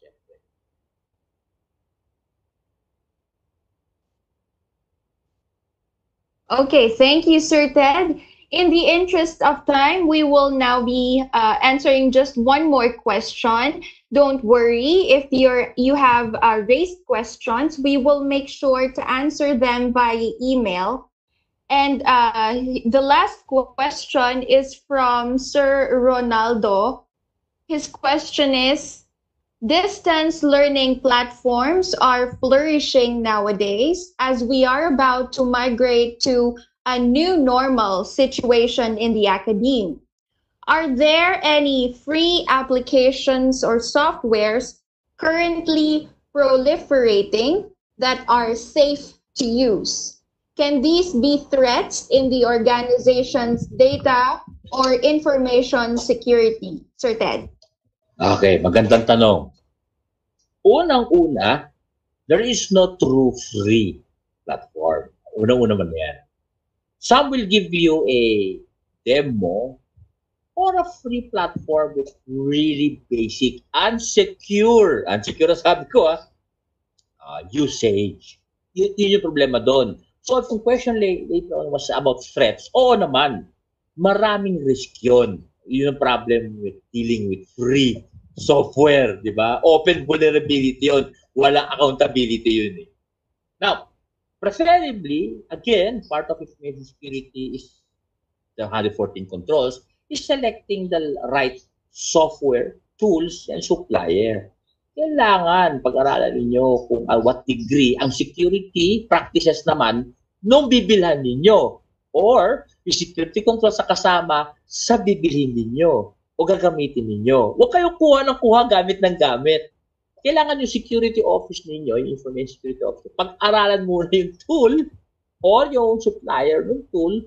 Okay, thank you, Sir Ted. In the interest of time, we will now be answering just one more question. Don't worry, if you have raised questions, we will make sure to answer them by email. And the last question is from Sir Ronaldo. His question is, distance learning platforms are flourishing nowadays as we are about to migrate to a new normal situation in the academe. Are there any free applications or softwares currently proliferating that are safe to use? Can these be threats in the organization's data or information security? Sir Ted. Okay, magandang tanong. Unang-una, there is no true free platform. Unang-una man yan. Some will give you a demo or a free platform with really basic, unsecure sabi ko usage. Yun yung problema doon. So if the question later on was about threats, oo naman, maraming risk yun. Yun yung problem with dealing with free software, di ba? Open vulnerability yun. Walang accountability yun eh. Now, preferably, again, part of information security is the 114 controls, is selecting the right software, tools, and supplier. Kailangan pag-aralan ninyo kung what degree ang security practices naman nung bibilhan ninyo. Or yung security control sa kasama sa bibilhin ninyo o gagamitin ninyo. Huwag kayong kuha ng kuha, gamit ng gamit. Kailangan yung security office ninyo, yung information security office, pag-aralan muna yung tool or yung supplier ng tool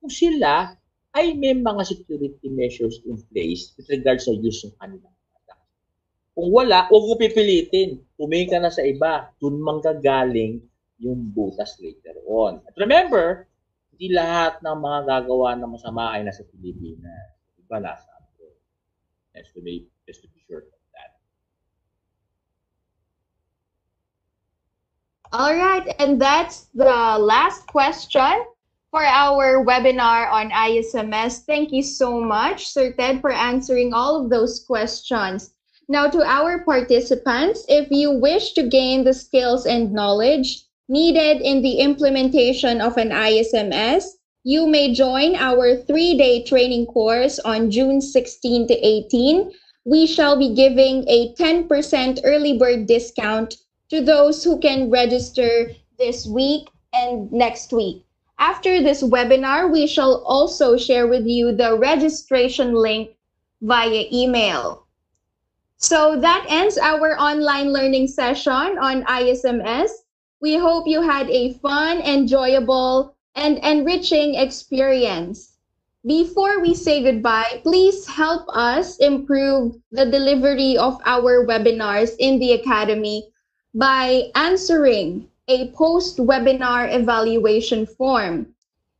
kung sila ay may mga security measures in place with regards sa use ng kanilang product. Kung wala, huwag mo pipilitin. Tumingin ka na sa iba. Doon manggagaling yung butas later on. At remember, hindi lahat ng mga gagawa ng masama ay nasa Pilipinas. Iba nasa abroad. Just to be sure of that. All right, and that's the last question for our webinar on ISMS. Thank you so much, Sir Ted, for answering all of those questions. Now, to our participants, if you wish to gain the skills and knowledge needed in the implementation of an ISMS, you may join our 3-day training course on June 16 to 18. We shall be giving a 10% early bird discount to those who can register this week and next week. After this webinar, we shall also share with you the registration link via email. So that ends our online learning session on ISMS. We hope you had a fun, enjoyable, and enriching experience. Before we say goodbye, please help us improve the delivery of our webinars in the Academy by answering a post-webinar evaluation form.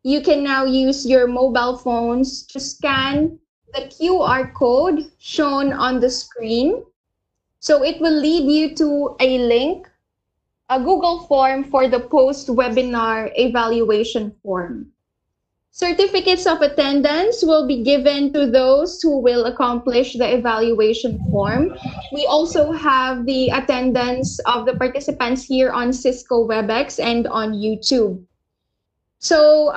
You can now use your mobile phones to scan the QR code shown on the screen. So it will lead you to a link, a Google form for the post-webinar evaluation form. Certificates of attendance will be given to those who will accomplish the evaluation form. We also have the attendance of the participants here on Cisco WebEx and on YouTube. So,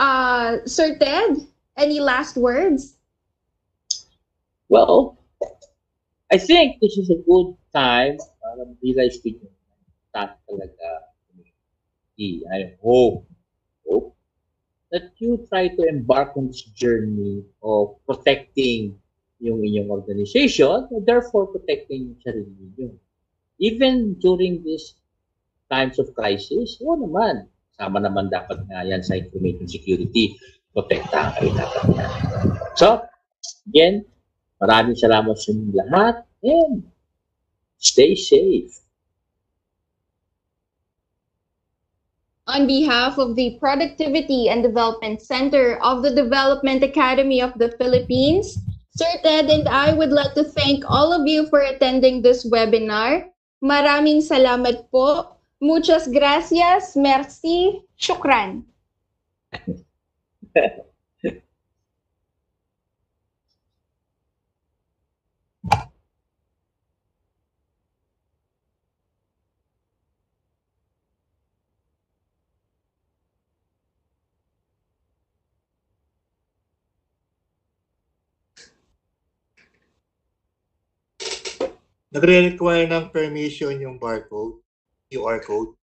Sir Ted, any last words? Well, I think this is a good time para mag-realize ko yung start talaga. I hope that you try to embark on this journey of protecting yung inyong organization and therefore protecting yung sarili niyo. Even during these times of crisis, naman. Sama naman dapat nga yan sa information security. Protektahan kayo dapat yan. So, again, maraming salamat sa inyong lahat and stay safe. On behalf of the Productivity and Development Center of the Development Academy of the Philippines, Sir Ted and I would like to thank all of you for attending this webinar. Maraming salamat po. Muchas gracias. Merci. Shukran. Nagre-require ng permission yung barcode, QR code.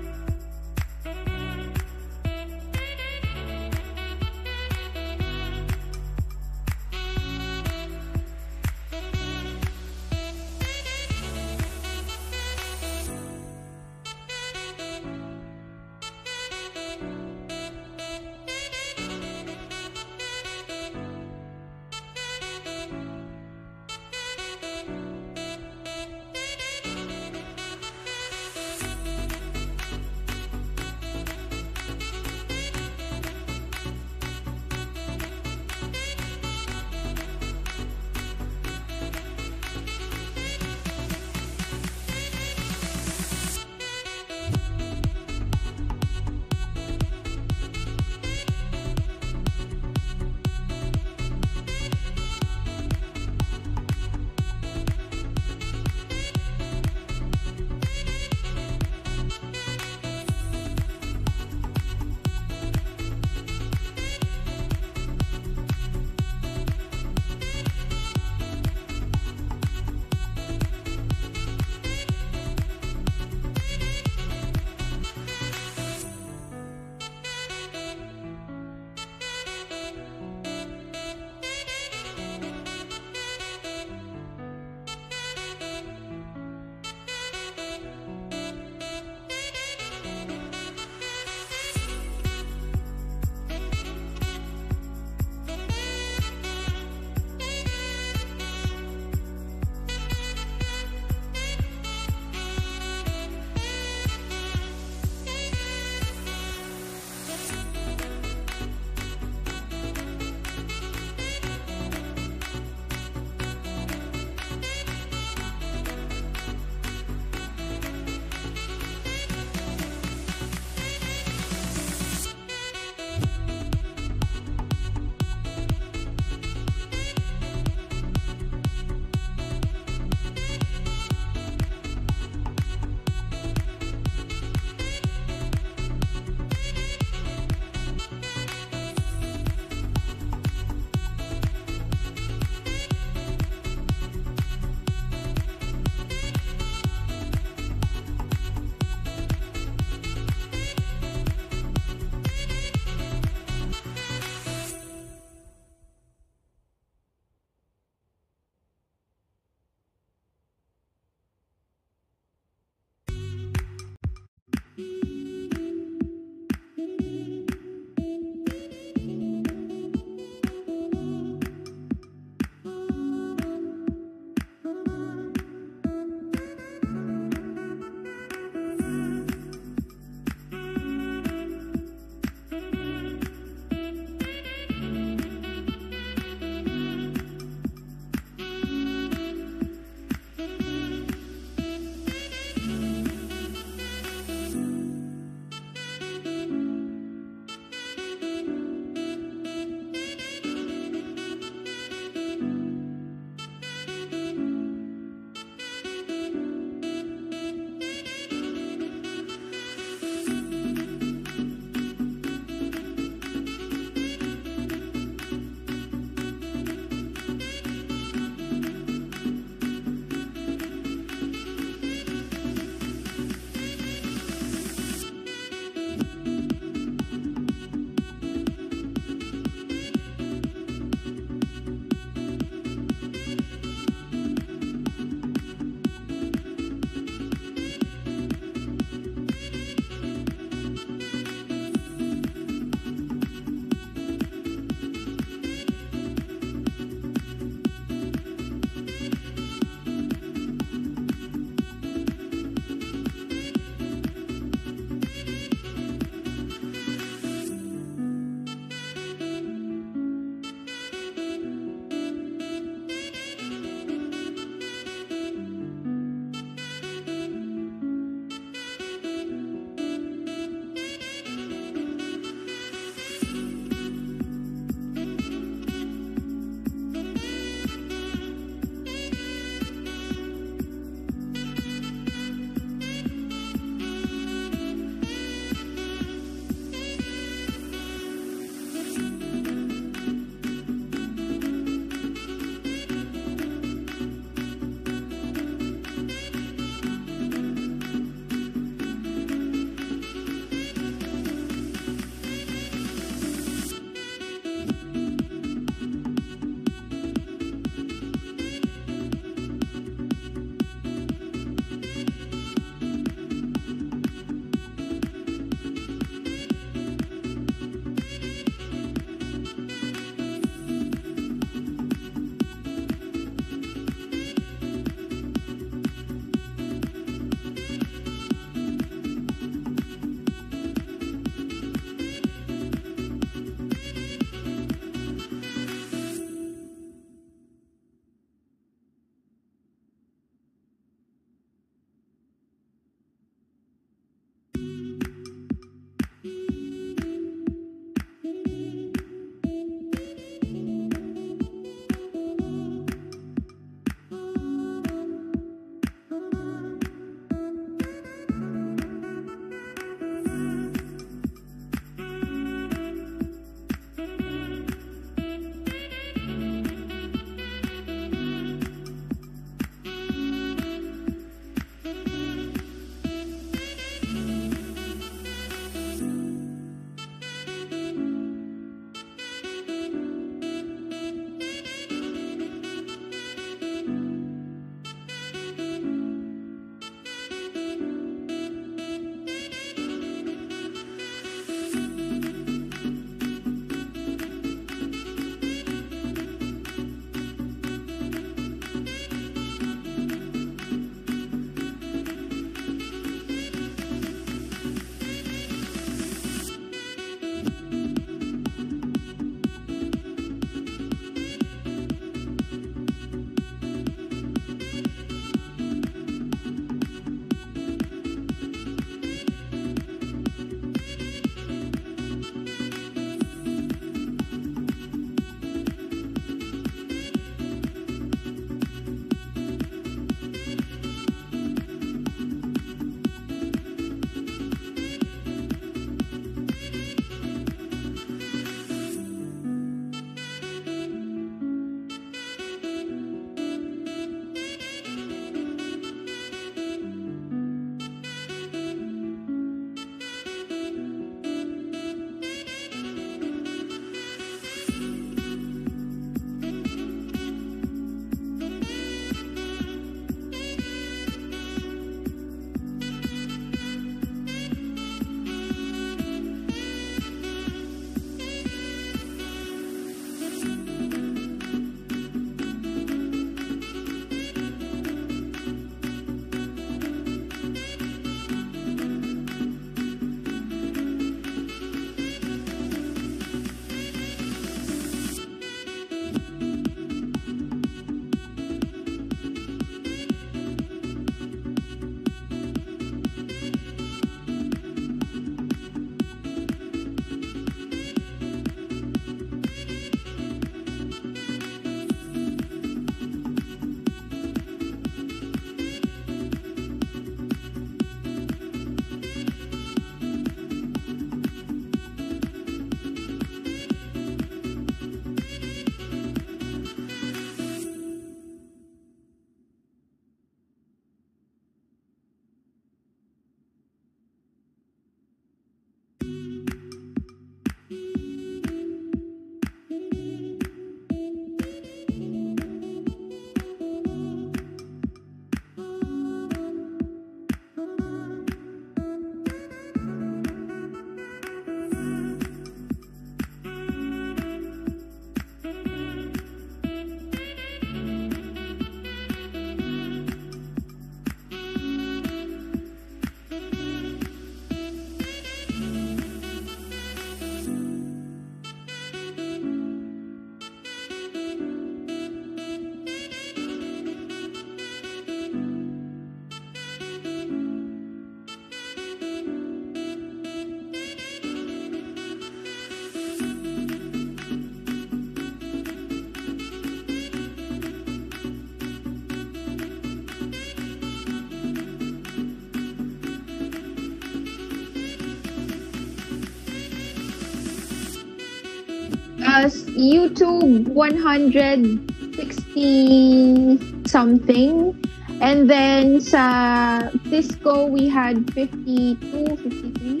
YouTube 160 something. And then sa Cisco, we had 52, 53.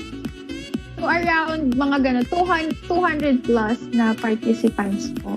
So around mga gano'n, 200 plus na participants po.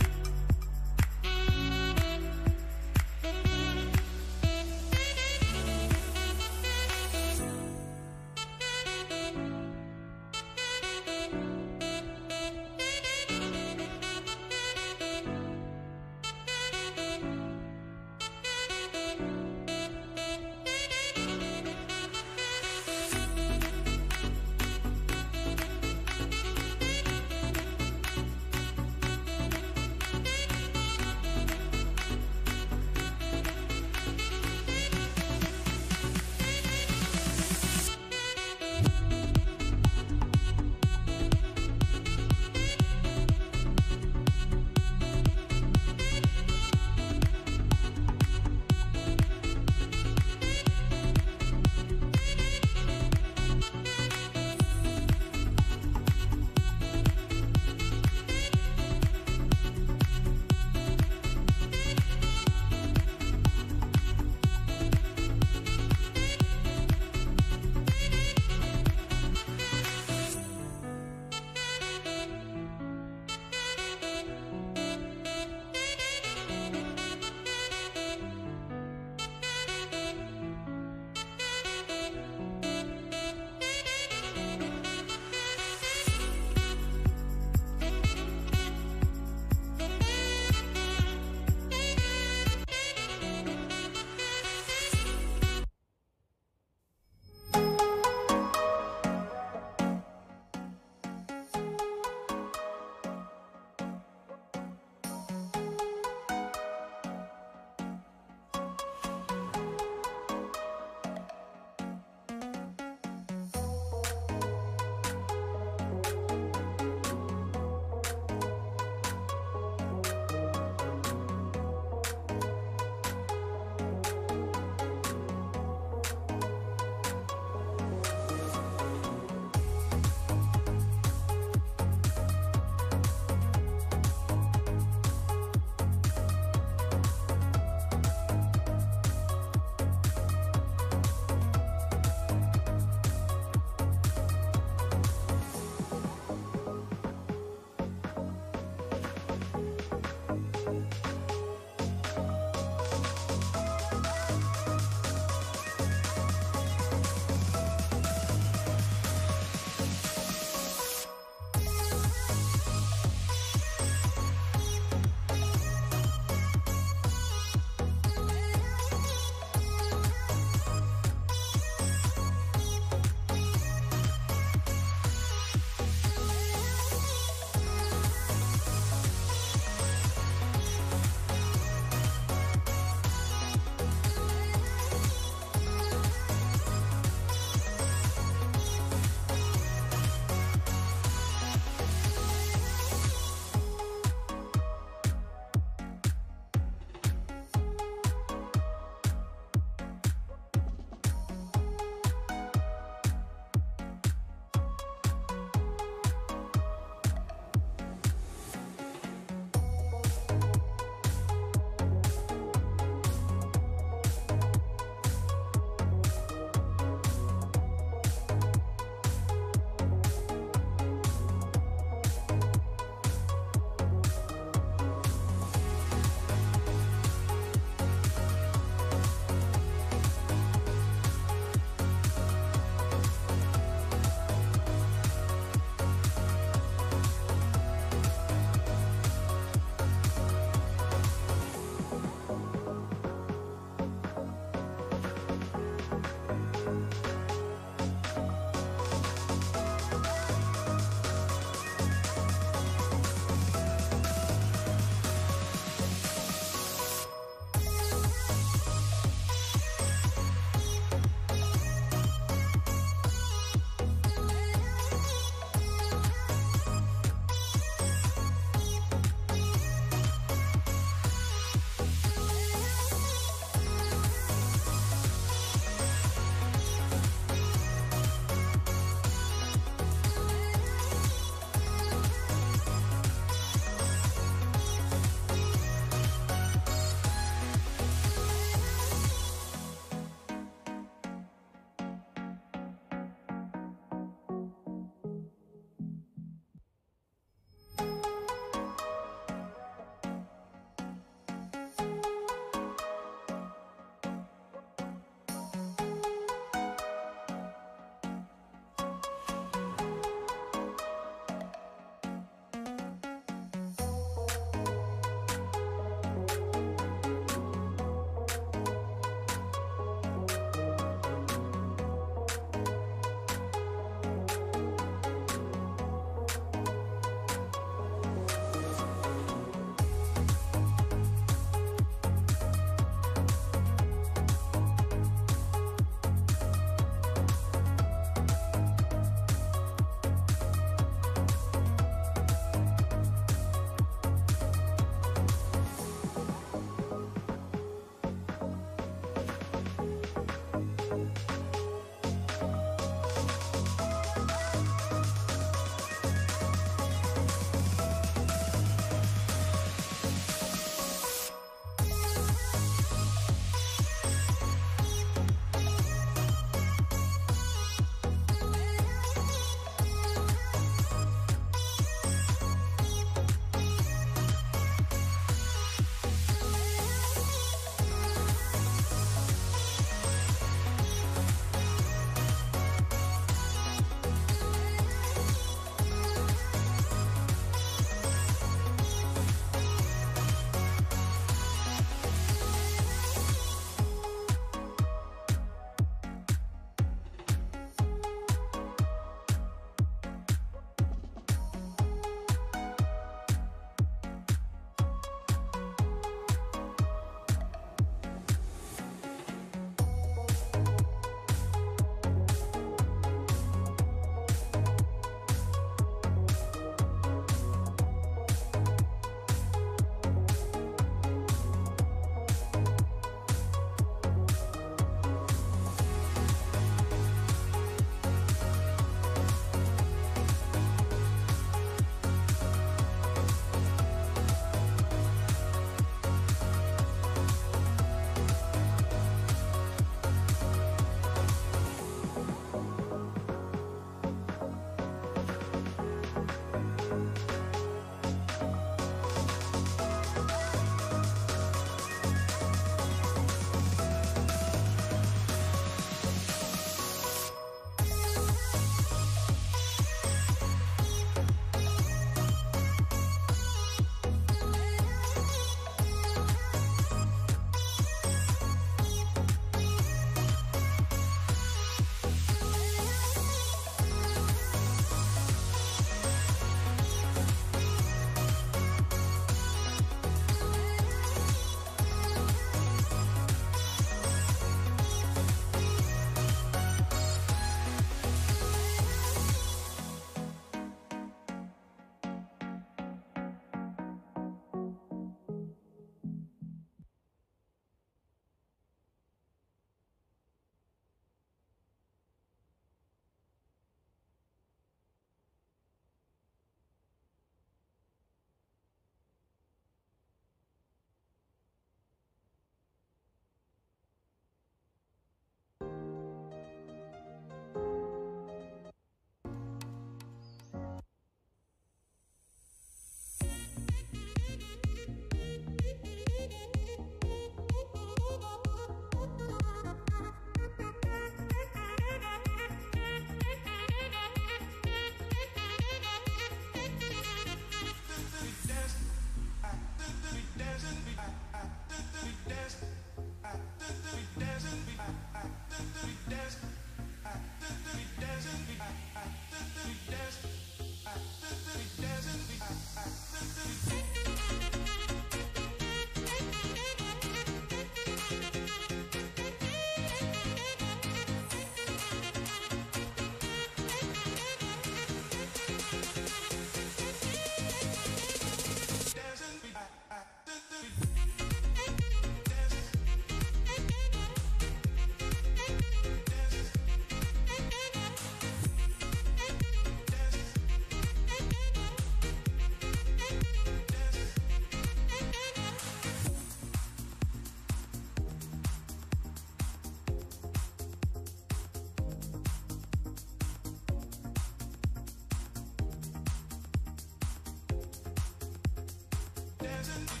present.